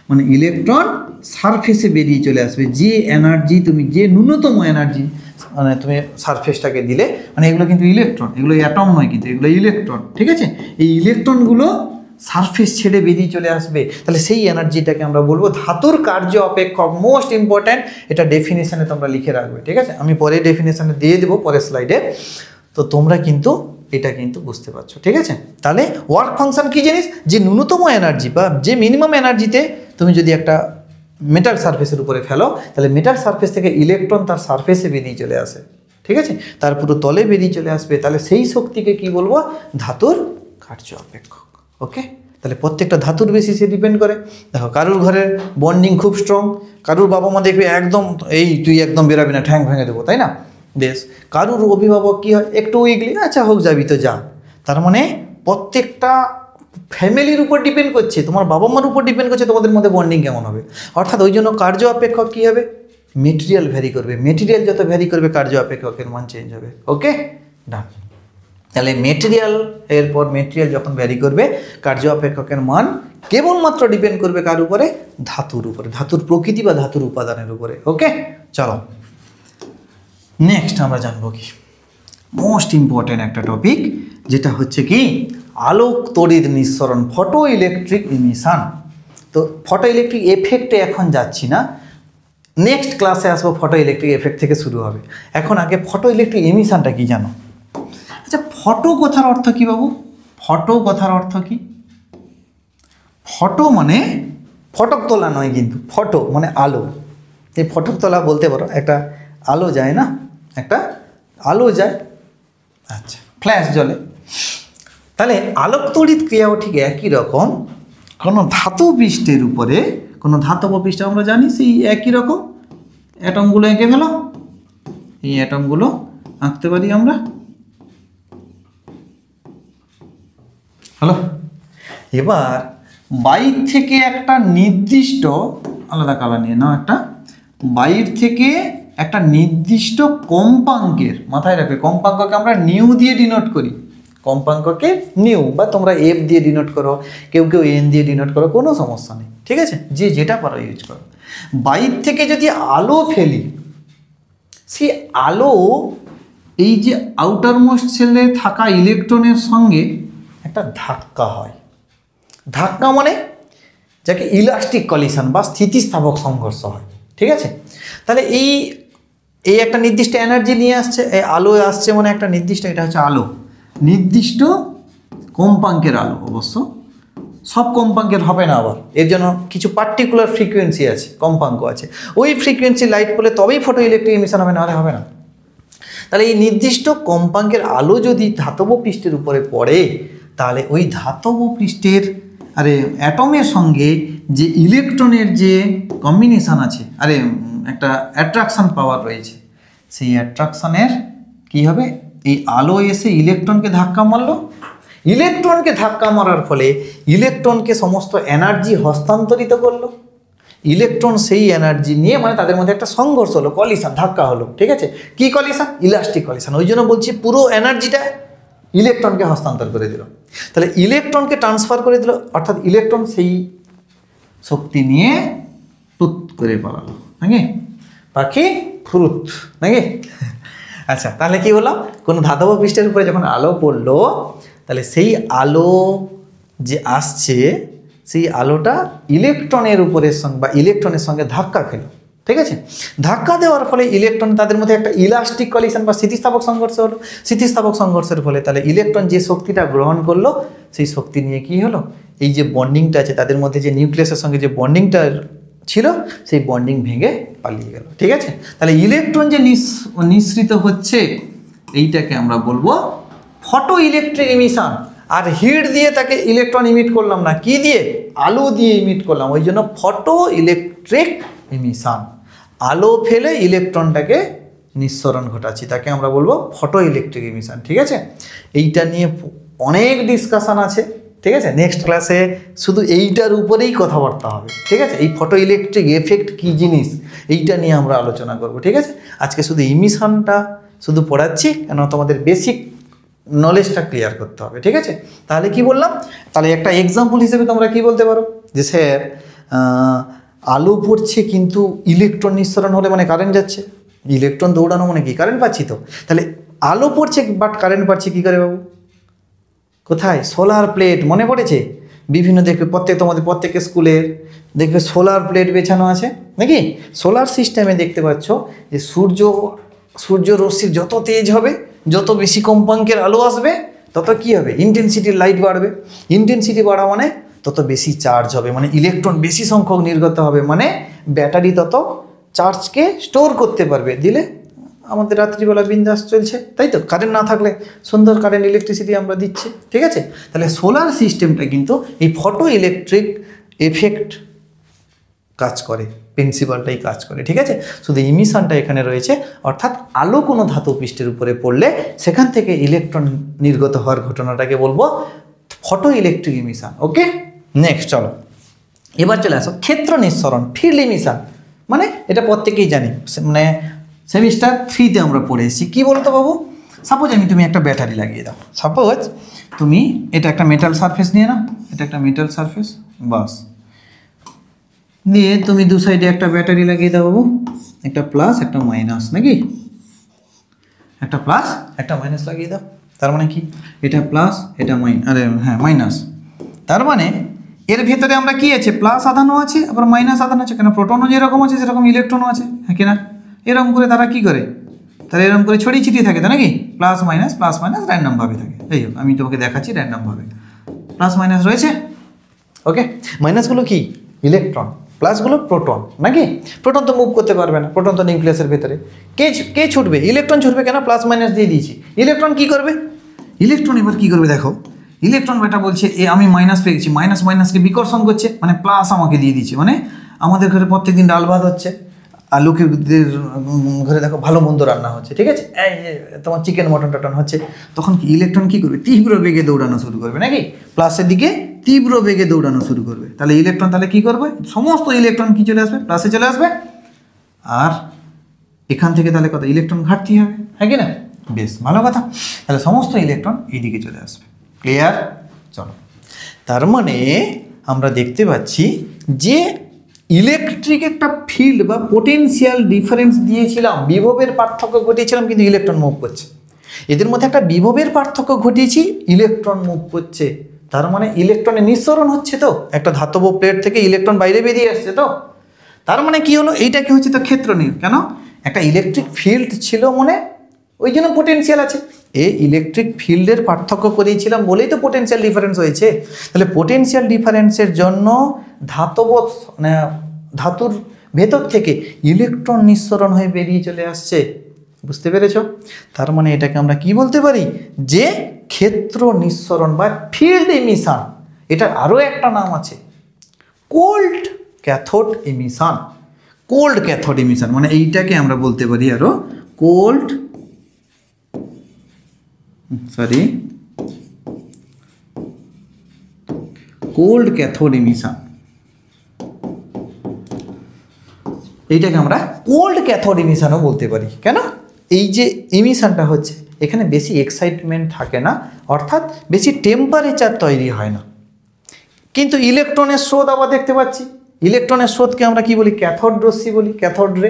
মানে ইলেকট্রন সারফেসে বেরিয়ে চলে আসবে। যে এনার্জি তুমি, যে ন্যূনতম এনার্জি মানে তুমি সারফেসটাকে দিলে, মানে এগুলো কিন্তু ইলেকট্রন, এগুলো অ্যাটম নয় কিন্তু, এগুলো ইলেকট্রন, ঠিক আছে? এই ইলেকট্রনগুলো সারফেস ছেড়ে বেরিয়ে চলে আসবে, তাহলে সেই এনার্জিটাকে আমরা বলবো ধাতুর কার্য অপেক্ষক, মোস্ট ইম্পর্ট্যান্ট। এটা ডেফিনেশনে তোমরা লিখে রাখবে, ঠিক আছে? আমি পরে ডেফিনেশনে দিয়ে দেবো পরের স্লাইডে, তো তোমরা কিন্তু এটা কিন্তু বুঝতে পারছো, ঠিক আছে? তাহলে ওয়ার্ক ফাংশন কী জিনিস? যে ন্যূনতম এনার্জি বা যে মিনিমাম এনার্জিতে তুমি যদি একটা মেটাল সারফেসের উপরে ফেলো, তাহলে মেটাল সারফেস থেকে ইলেকট্রন তার সারফেসে বেরিয়ে চলে আসে, ঠিক আছে? তার পুরো তলে বেরিয়ে চলে আসবে, তাহলে সেই শক্তিকে কি বলবো? ধাতুর কার্য অপেক্ষক। ওকে, তাহলে প্রত্যেকটা ধাতুর বেসিসে ডিপেন্ড করে। দেখো, কারুর ঘরের বন্ডিং খুব স্ট্রং, কারুর বাবা মা দেখবে একদম এই তুই একদম বেরাবি না, ঠ্যাং ভেঙে দেবো, তাই না? বেশ, কারুর অভিভাবক কী হয়, একটু উইকলি, আচ্ছা হোক যাবি তো যা। তার মানে প্রত্যেকটা ফ্যামিলির উপর ডিপেন্ড করছে, তোমার বাবা মার উপর ডিপেন্ড করছে তোমাদের মধ্যে বন্ডিং কেমন হবে। অর্থাৎ ওই জন্য কার্য অপেক্ষক কী হবে? মেটেরিয়াল ভ্যারি করবে, মেটেরিয়াল যত ভ্যারি করবে কার্য অপেক্ষকের মান চেঞ্জ হবে। ওকে, ডান। তাহলে এরপর মেটেরিয়াল যখন ভ্যারি করবে, কার্য অপেক্ষকের মান কেবলমাত্র ডিপেন্ড করবে কার উপরে? ধাতুর উপরে, ধাতুর প্রকৃতি বা ধাতুর উপাদানের উপরে। ওকে, চলো নেক্সট আমরা জানবো কি মোস্ট ইম্পর্টেন্ট একটা টপিক, যেটা হচ্ছে কি আলোক তড়িৎ নিঃসরণ, ফটো ইলেকট্রিক ইমিশন। তো ফটো ইলেকট্রিক এফেক্টে এখন যাচ্ছি না, নেক্সট ক্লাসে আসবো, ফটো ইলেকট্রিক এফেক্ট থেকে শুরু হবে। এখন আগে ফটো ইলেকট্রিক এমিশনটা কি জানো? আচ্ছা, ফটো কথার অর্থ কি বাবু? ফটো কথার অর্থ কি? ফটো মানে ফটক তোলা নয়, কিন্তু ফটো মানে আলো। এই ফটক তোলা বলতে পারো, একটা আলো যায় না, একটা আলো যায়, আচ্ছা ফ্ল্যাশ জ্বলে। তাহলে আলোক তড়িৎ ক্রিয়াও ঠিক একই রকম। কোনো ধাতু পৃষ্ঠের উপরে, কোনো ধাতব পৃষ্ঠে আমরা জানি সেই একই রকম অ্যাটমগুলো এঁকে ফেলো, এই অ্যাটমগুলো আঁকতে পারি আমরা। হ্যালো, এবার বাইর থেকে একটা নির্দিষ্ট আলাদা কালার নিয়ে নাও, একটা বাইর থেকে একটা নির্দিষ্ট কম্পাঙ্কের, মাথায় রাখবে কম্পাঙ্ককে আমরা নিউ দিয়ে ডিনোট করি, কম্পাঙ্ককে নিউ বা তোমরা এফ দিয়ে ডিনোট করো, কেউ কেউ এন দিয়ে ডিনোট করো, কোনো সমস্যা নেই, ঠিক আছে, যে যেটা পারো ইউজ করো। বাইর থেকে যদি আলো ফেলি, সেই আলো এই যে আউটার মোস্ট সেলে থাকা ইলেকট্রনের সঙ্গে একটা ধাক্কা হয়। ধাক্কা মানে যাকে ইলাস্টিক কলিশন বা স্থিতিস্থাপক সংঘর্ষ হয়, ঠিক আছে। তাহলে এই একটা নির্দিষ্ট এনার্জি নিয়ে আসছে, এই আলো আসছে মানে একটা নির্দিষ্ট, এটা হচ্ছে আলো, নির্দিষ্ট কম্পাঙ্কের আলো, অবশ্য সব কম্পাঙ্কের হবে না, আবার এর জন্য কিছু পার্টিকুলার ফ্রিকোয়েন্সি আছে, কম্পাঙ্ক আছে, ওই ফ্রিকোয়েন্সি লাইট পড়লে তবেই ফটো ইলেকট্রিক এমিশন হবে, নাহলে হবে না। তাহলে এই নির্দিষ্ট কম্পাঙ্কের আলো যদি ধাতব পৃষ্ঠের উপরে পড়ে, তাহলে ওই ধাতব পৃষ্ঠের অ্যাটমের সঙ্গে যে ইলেকট্রনের যে কম্বিনেশান আছে, একটা অ্যাট্রাকশান পাওয়ার রয়েছে, সেই অ্যাট্রাকশানের কী হবে, এই আলো এসে ইলেকট্রনকে ধাক্কা মারলো, ইলেকট্রনকে ধাক্কা মারার ফলে ইলেকট্রনকে সমস্ত এনার্জি হস্তান্তরিত করলো, ইলেকট্রন সেই এনার্জি নিয়ে মানে তাদের মধ্যে একটা সংঘর্ষ হলো, কলিশন, ধাক্কা হলো, ঠিক আছে। কি কলিশন? Elastic collision. ওই জন্য বলছি পুরো এনার্জিটা ইলেকট্রনকে হস্তান্তর করে দিল। তাহলে ইলেকট্রনকে ট্রান্সফার করে দিল, অর্থাৎ ইলেকট্রন সেই শক্তি নিয়ে টুত করে পালালো, নাকি পাখি ফ্রুত, নাকি? আচ্ছা, তাহলে কি হলো, কোনো ধাতব পৃষ্ঠের উপরে যখন আলো পড়লো, তাহলে সেই আলো যে আসছে, সেই আলোটা ইলেকট্রনের উপরের সঙ্গে বা ইলেকট্রনের সঙ্গে ধাক্কা খেলো, ঠিক আছে। ধাক্কা দেওয়ার ফলে ইলেকট্রন, তাদের মধ্যে একটা ইলাস্টিক কলিশন বা স্থিতিস্থাপক সংঘর্ষ হলো। স্থিতিস্থাপক সংঘর্ষের ফলে তাহলে ইলেকট্রন যে শক্তিটা গ্রহণ করলো, সেই শক্তি নিয়ে কি হলো, এই যে বন্ডিংটা আছে তাদের মধ্যে, যে নিউক্লিয়াসের সঙ্গে যে বন্ডিংটা ছিল, সেই বন্ডিং ভেঙে পালিয়ে গেল, ঠিক আছে। তাহলে ইলেকট্রন যে নিঃসৃত হচ্ছে, এইটাকে আমরা বলবো ফটো ইলেকট্রিক ইমিশন। আর হিট দিয়ে তাকে ইলেকট্রন ইমিট করলাম না, কি দিয়ে? আলো দিয়ে ইমিট করলাম, ওই জন্য ফটো ইলেকট্রিক ইমিশন। আলো ফেলে ইলেকট্রনটাকে নিঃসরণ ঘটাচ্ছি, তাকে আমরা বলবো ফটো ইলেকট্রিক ইমিশন, ঠিক আছে। এইটা নিয়ে অনেক ডিসকাশান আছে, ঠিক আছে। নেক্সট ক্লাসে শুধু এইটার উপরেই কথাবার্তা হবে, ঠিক আছে। এই ফটো ইলেকট্রিক এফেক্ট কী জিনিস, এইটা নিয়ে আমরা আলোচনা করব, ঠিক আছে। আজকে শুধু ইমিশনটা শুধু পড়াচ্ছি, কেন তোমাদের বেসিক নলেজটা ক্লিয়ার করতে হবে, ঠিক আছে। তাহলে কি বললাম, তাহলে একটা এক্সাম্পল হিসেবে তোমরা কি বলতে পারো, যে স্যার আলো পড়ছে কিন্তু ইলেকট্রন নিঃসরণ হলে মানে কারেন্ট যাচ্ছে, ইলেকট্রন দৌড়ানো মানে কি, কারেন্ট পাচ্ছি তো। তাহলে আলো পড়ছে বাট কারেন্ট পাচ্ছি কী করে বাবু? কোথায়? সোলার প্লেট, মনে পড়েছে? বিভিন্ন দেখবে তোমাদের প্রত্যেকের স্কুলের দেখবে সোলার প্লেট বেছানো আছে, নাকি? সোলার সিস্টেমে দেখতে পাচ্ছ যে সূর্য রশ্মির যত তেজ হবে, যত বেশি কম্পাঙ্কের আলো আসবে, তত কি হবে, ইন্টেন্সিটির লাইট বাড়বে। ইন্টেন্সিটি বাড়া মানে তত বেশি চার্জ হবে, মানে ইলেকট্রন বেশি সংখ্যক নির্গত হবে, মানে ব্যাটারি তত চার্জকে স্টোর করতে পারবে। দিলে আমাদের রাত্রিবেলা বিন্দাস চলছে, তাই তো। কারেন্ট না থাকলে সুন্দর কারেন্ট ইলেকট্রিসিটি আমরা দিচ্ছি, ঠিক আছে। তাহলে সোলার সিস্টেমটা কিন্তু এই ফটো ইলেকট্রিক এফেক্ট কাজ করে, প্রিন্সিপালটাই কাজ করে, ঠিক আছে। শুধু ইমিশনটা এখানে রয়েছে, অর্থাৎ আলো কোনো ধাতু পৃষ্ঠের উপরে পড়লে সেখান থেকে ইলেকট্রন নির্গত হওয়ার ঘটনাটাকে বলবো ফটো ইলেকট্রিক ইমিশন। ওকে, নেক্সট চলো এবার চলে আসো ক্ষেত্র নিঃসরণ, ফিল্ড ইমিশন। মানে এটা প্রত্যেকেই জানি, মানে সেমিস্টার 3-তে আমরা পড়ে এসেছি। কী বলতো বাবু, সাপোজ তুমি একটা ব্যাটারি লাগিয়ে দাও, সাপোজ তুমি এটা একটা মেটাল সারফেস নিয়ে নাও, এটা একটা মেটাল সারফেস, বাস দিয়ে তুমি দু সাইডে একটা ব্যাটারি লাগিয়ে দাও বাবু, একটা প্লাস একটা মাইনাস, নাকি? একটা প্লাস একটা মাইনাস লাগিয়ে দাও। তার মানে কি, এটা প্লাস এটা মাইনাস। তার মানে এর ভেতরে আমরা কি আছে, প্লাস আধানও আছে আবার মাইনাস আধান আছে, কেন প্রোটনও যেরকম আছে সেরকম ইলেকট্রনও আছে, হ্যাঁ কিনা? এরকম করে তারা কি করে, তারা এরকম করে ছড়িয়ে ছিটিয়ে থাকে, তাই নাকি? প্লাস মাইনাস র্যান্ডমভাবে থাকে। যাই হোক, আমি তোমাকে দেখাচ্ছি র্যান্ডমভাবে প্লাস মাইনাস রয়েছে। ওকে, মাইনাসগুলো কি ইলেকট্রন, প্লাসগুলো প্রোটন, নাকি? প্রোটন তো মুভ করতে পারবে না, প্রোটন তো নিউক্লিয়াসের ভেতরে। কে ছুটবে? ইলেকট্রন ছুটবে, কেন? প্লাস মাইনাস দিয়ে দিয়েছি। ইলেকট্রন কি করবে? ইলেকট্রন এবার কি করবে দেখো, ইলেকট্রন বেটা বলছে আমি মাইনাস পেয়ে গেছি, মাইনাসকে বিকর্ষণ করছে, মানে প্লাস আমাকে দিয়ে দিচ্ছে। মানে আমাদের ঘরে প্রত্যেকদিন ডাল ভাত হচ্ছে, আর লোকের ঘরে দেখো ভালো মন্দ রান্না হচ্ছে, ঠিক আছে, এই যে তোমার চিকেন মটন টটন হচ্ছে, তখন কি ইলেকট্রন কী করবে? তীব্র বেগে দৌড়ানো শুরু করবে, নাকি? প্লাসের দিকে তীব্র বেগে দৌড়ানো শুরু করবে। তাহলে ইলেকট্রন তাহলে কী করবে? সমস্ত ইলেকট্রন কি চলে আসবে? প্লাসে চলে আসবে। আর এখান থেকে তাহলে কত ইলেকট্রন ঘাটতি হবে, হ্যাঁ কি না? বেশ ভালো কথা। তাহলে সমস্ত ইলেকট্রন এইদিকে চলে আসবে। ক্লিয়ার? চলো, তার মানে আমরা দেখতে পাচ্ছি যে ইলেকট্রিক একটা ফিল্ড বা পোটেনশিয়াল ডিফারেন্স দিয়েছিলাম, বিভবের পার্থক্য ঘটিয়েছিলাম, কিন্তু ইলেকট্রন মুভ করছে। এদের মধ্যে একটা বিভবের পার্থক্য ঘটিয়েছি, ইলেকট্রন মুভ করছে। তার মানে ইলেকট্রনের নিঃসরণ হচ্ছে, তো একটা ধাতব প্লেট থেকে ইলেকট্রন বাইরে বেরিয়ে আসছে। তো তার মানে কি হলো, এইটা কি হচ্ছে, তো ক্ষেত্র নিয়ে কেন একটা ইলেকট্রিক ফিল্ড ছিল মনে, ওই জন্য পোটেনশিয়াল আছে। এই ইলেকট্রিক ফিল্ডের পার্থক্য করিয়েছিলাম বলেই তো পোটেনশিয়াল ডিফারেন্স হয়েছে। তাহলে পোটেনশিয়াল ডিফারেন্সের জন্য ধাতুর ভেতর থেকে ইলেকট্রন নিঃসরণ হয়ে বেরিয়ে চলে আসছে। বুঝতে পেরেছ? তার মানে এটাকে আমরা কি বলতে পারি, যে ক্ষেত্র নিঃসরণ বা ফিল্ড এমিশন। এটার আরও একটা নাম আছে, cold cathode emission. Cold cathode emission মানে এইটাকে আমরা বলতে পারি আরো কোল্ড ক্যাথোড এমিশন। এইটাকে আমরা কোল্ড ক্যাথোড এমিশনও বলতে পারি। কেন? এই যে এমিশনটা হচ্ছে, এখানে বেশি এক্সাইটমেন্ট থাকে না, অর্থাৎ বেশি টেম্পারেচার তৈরি হয় না, কিন্তু ইলেকট্রনের স্রোত আবার দেখতে পাচ্ছি। ইলেকট্রনের স্রোতকে আমরা কি বলি, ক্যাথোড রশ্মি বলি, ক্যাথোড রে।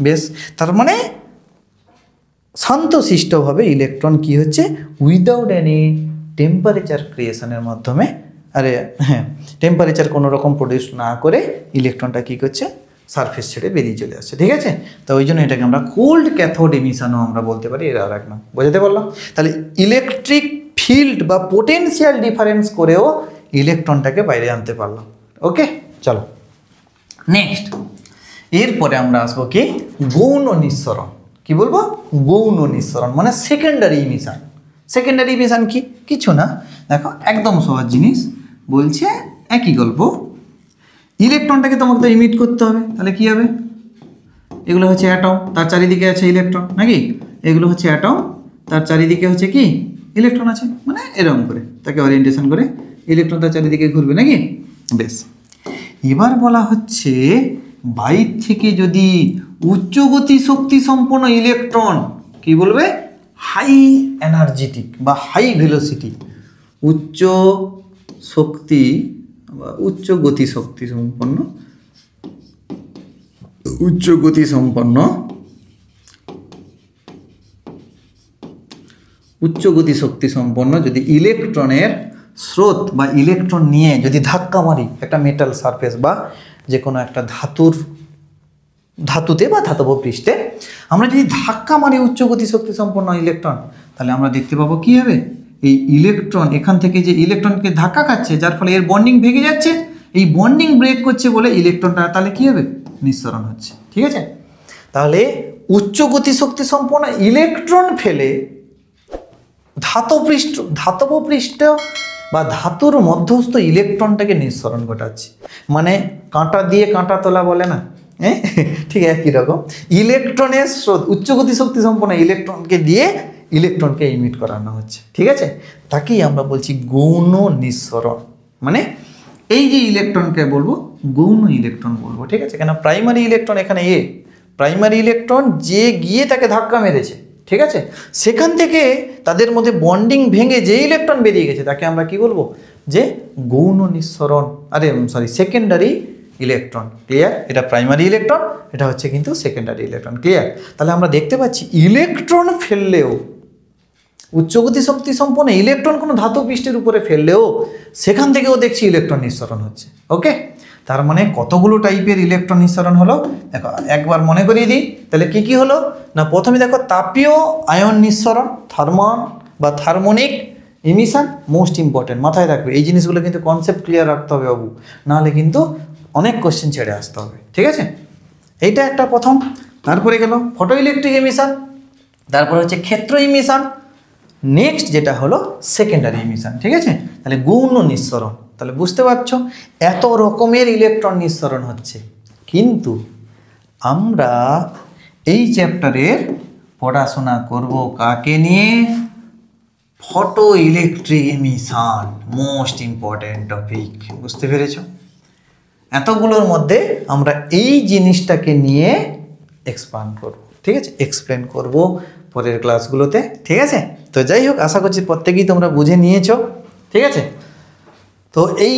বেশ, তার মানে শান্তশিষ্টভাবে ইলেকট্রন কি হচ্ছে, উইদাউট এনি টেম্পারেচার ক্রিয়েশনের মাধ্যমে, টেম্পারেচার কোনো রকম প্রডিউস না করে ইলেকট্রনটা কি করছে, সারফেস ছেড়ে বেরিয়ে চলে আসছে। ঠিক আছে? তো ওই জন্য এটাকে আমরা কোল্ড ক্যাথোড এমিশনও আমরা বলতে পারি, এর আর এক নাম। বোঝাতে পারলাম? তাহলে ইলেকট্রিক ফিল্ড বা পোটেনশিয়াল ডিফারেন্স করেও ইলেকট্রনটাকে বাইরে আনতে পারলাম। ওকে, চলো নেক্সট। এরপরে আমরা আসবো কি, গৌণ নিঃসরণ। কি বলবো? গৌণ নিঃসরণ মানে সেকেন্ডারি ইমিশন। সেকেন্ডারি ইমিশন কি? কিছু না, দেখো একদম সহজ জিনিস বলছে, একই গল্প। ইলেকট্রনটাকে তোমাকে তো ইমিট করতে হবে, তাহলে কি হবে, এগুলো হচ্ছে অ্যাটম, তার চারিদিকে আছে ইলেকট্রন, নাকি? এগুলো হচ্ছে অ্যাটম, তার চারিদিকে হচ্ছে কি, ইলেকট্রন আছে, মানে এরকম করে তাকে ওরিয়েন্টেশন করে ইলেকট্রন তার চারিদিকে ঘুরবে, নাকি? বেশ, এবার বলা হচ্ছে বাইর থেকে যদি উচ্চ গতি শক্তি সম্পন্ন ইলেকট্রন, কি বলবে, হাই এনার্জেটিক বা হাই ভেলোসিটি, উচ্চ শক্তি বা উচ্চ গতি শক্তি সম্পন্ন যদি ইলেকট্রনের স্রোত বা ইলেকট্রন নিয়ে যদি ধাক্কা মারি একটা মেটাল সারফেস বা যে কোনো একটা ধাতুতে বা ধাতব পৃষ্ঠে, আমরা যদি ধাক্কা মারি উচ্চ গতি শক্তি সম্পন্ন ইলেকট্রন, তাহলে আমরা দেখতে পাবো কি হবে, এই ইলেকট্রন এখান থেকে যে ইলেকট্রনকে ধাক্কা খাচ্ছে, যার ফলে এর বন্ডিং ভেঙে যাচ্ছে, এই বন্ডিং ব্রেক করছে বলে ইলেকট্রনটা তাহলে কি হবে, নিঃসরণ হচ্ছে। ঠিক আছে? তাহলে উচ্চ গতি শক্তি সম্পন্ন ইলেকট্রন ফেলে ধাতব পৃষ্ঠ বা ধাতুর মধ্যস্থ ইলেকট্রনটাকে নিঃসরণ ঘটাচ্ছে। মানে কাঁটা দিয়ে কাঁটা তোলা বলে না, হ্যাঁ, ঠিক একই রকম ইলেকট্রনের স্রোত, উচ্চ গতি শক্তি সম্পন্ন ইলেকট্রনকে দিয়ে ইলেকট্রনকে ইমিট করানো হচ্ছে। ঠিক আছে? তাকেই আমরা বলছি গৌণ নিঃসরণ। মানে এই যে ইলেকট্রনকে বলবো গৌণ ইলেকট্রন বলবো। ঠিক আছে? কেন প্রাইমারি ইলেকট্রন এখানে প্রাইমারি ইলেকট্রন যে গিয়ে তাকে ধাক্কা মেরেছে, ঠিক আছে, সেখান থেকে তাদের মধ্যে বন্ডিং ভেঙে যে ইলেকট্রন বেরিয়ে গেছে তাকে আমরা কি বলবো, যে গৌণ নিঃসরণ, সেকেন্ডারি ইলেকট্রন। ক্লিয়ার? এটা প্রাইমারি ইলেকট্রন, এটা হচ্ছে কিন্তু সেকেন্ডারি ইলেকট্রন। ক্লিয়ার? তাহলে আমরা দেখতে পাচ্ছি ইলেকট্রন ফেললেও, উচ্চগতি শক্তি সম্পন্ন ইলেকট্রন কোনো ধাতু পৃষ্ঠের উপরে ফেললেও সেখান থেকেও দেখছি ইলেকট্রন নিঃসরণ হচ্ছে। ওকে, তার মানে কতগুলো টাইপের ইলেকট্রন নিঃসরণ হলো দেখো, একবার মনে করিয়ে দিই। তাহলে কি কি হলো না, প্রথমে দেখো তাপীয় আয়ন নিঃসরণ, থার্মন বা থার্মোনিক ইমিশন, মোস্ট ইম্পর্টেন্ট, মাথায় রাখবে এই জিনিসগুলো, কিন্তু কনসেপ্ট ক্লিয়ার রাখতে হবে বাবু, নাহলে কিন্তু অনেক কোশ্চেন ছেড়ে আসতে হবে। ঠিক আছে? এইটা একটা প্রথম। তারপরে গেল ফটো ইলেকট্রিক ইমিশন, তারপর হচ্ছে ক্ষেত্র ইমিশন, নেক্সট যেটা হলো সেকেন্ডারি ইমিশন। ঠিক আছে? তাহলে গৌণ নিঃসরণ। তাহলে বুঝতে পারছো এত রকমের ইলেকট্রন নিঃসরণ হচ্ছে, কিন্তু আমরা এই চ্যাপ্টারের পড়াশোনা করব কাকে নিয়ে, photo electric emission, most important topic. বুঝতে পেরেছ? এতগুলোর মধ্যে আমরা এই জিনিসটাকে নিয়ে এক্সপ্যান্ড করব। ঠিক আছে, এক্সপ্লেন করব পরের ক্লাসগুলোতে। ঠিক আছে, তো যাই হোক, আশা করছি প্রত্যেকেই তোমরা বুঝে নিয়েছো। ঠিক আছে, তো এই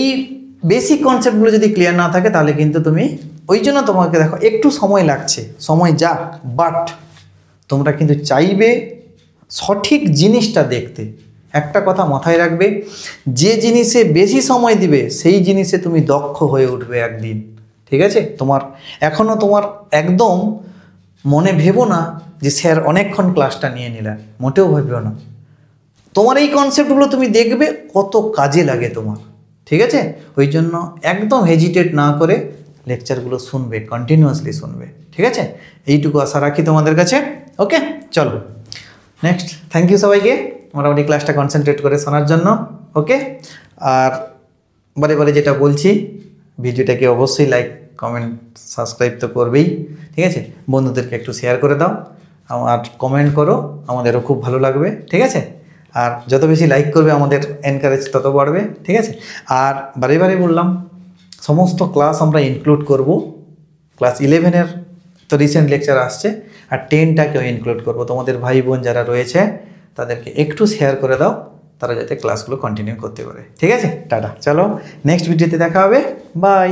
বেসিক কনসেপ্টগুলো যদি ক্লিয়ার না থাকে তাহলে কিন্তু তুমি, ওই জন্য তোমাকে দেখো একটু সময় লাগছে, সময় যাক, বাট তোমরা কিন্তু চাইবে সঠিক জিনিসটা দেখতে। একটা কথা মাথায় রাখবে, যে জিনিসে বেশি সময় দিবে সেই জিনিসে তুমি দক্ষ হয়ে উঠবে একদিন। ঠিক আছে, তোমার এখনও তোমার একদম মনে ভেবো না যে স্যার অনেকক্ষণ ক্লাসটা নিয়ে নিলেন, মোটেও ভাববেও না। তোমার এই কনসেপ্টগুলো তুমি দেখবে কত কাজে লাগে তোমার। ঠিক আছে, ওই জন্য একদম হেজিটেট না করে লেকচারগুলো শুনবে, কন্টিনিউয়াসলি শুনবে। ঠিক আছে, এইটুকু আশা রাখি তোমাদের কাছে। ওকে, চলো নেক্সট। থ্যাংক ইউ সবাইকে মোটামুটি ক্লাসটা কনসেন্ট্রেট করে শোনার জন্য। ওকে, আর বারে বারে যেটা বলছি, ভিডিওটাকে অবশ্যই লাইক, কমেন্ট, সাবস্ক্রাইব তো করবেই। ঠিক আছে, বন্ধুদেরকে একটু শেয়ার করে দাও, আর কমেন্ট করো, আমাদেরও খুব ভালো লাগবে। ঠিক আছে, আর যত বেশি লাইক করবে আমাদের এনকারেজ তত বাড়বে। ঠিক আছে, আর বারে বারে বললাম, সমস্ত ক্লাস আমরা ইনক্লুড করব। ক্লাস 11-এর তো রিসেন্ট লেকচার আসছে, আর 10টাকেও ইনক্লুড করব। তোমাদের ভাই বোন যারা রয়েছে তাদেরকে একটু শেয়ার করে দাও, তারা যাতে ক্লাসগুলো কন্টিনিউ করতে পারে। ঠিক আছে, টাটা, চলো নেক্সট ভিডিওতে দেখা হবে, বাই।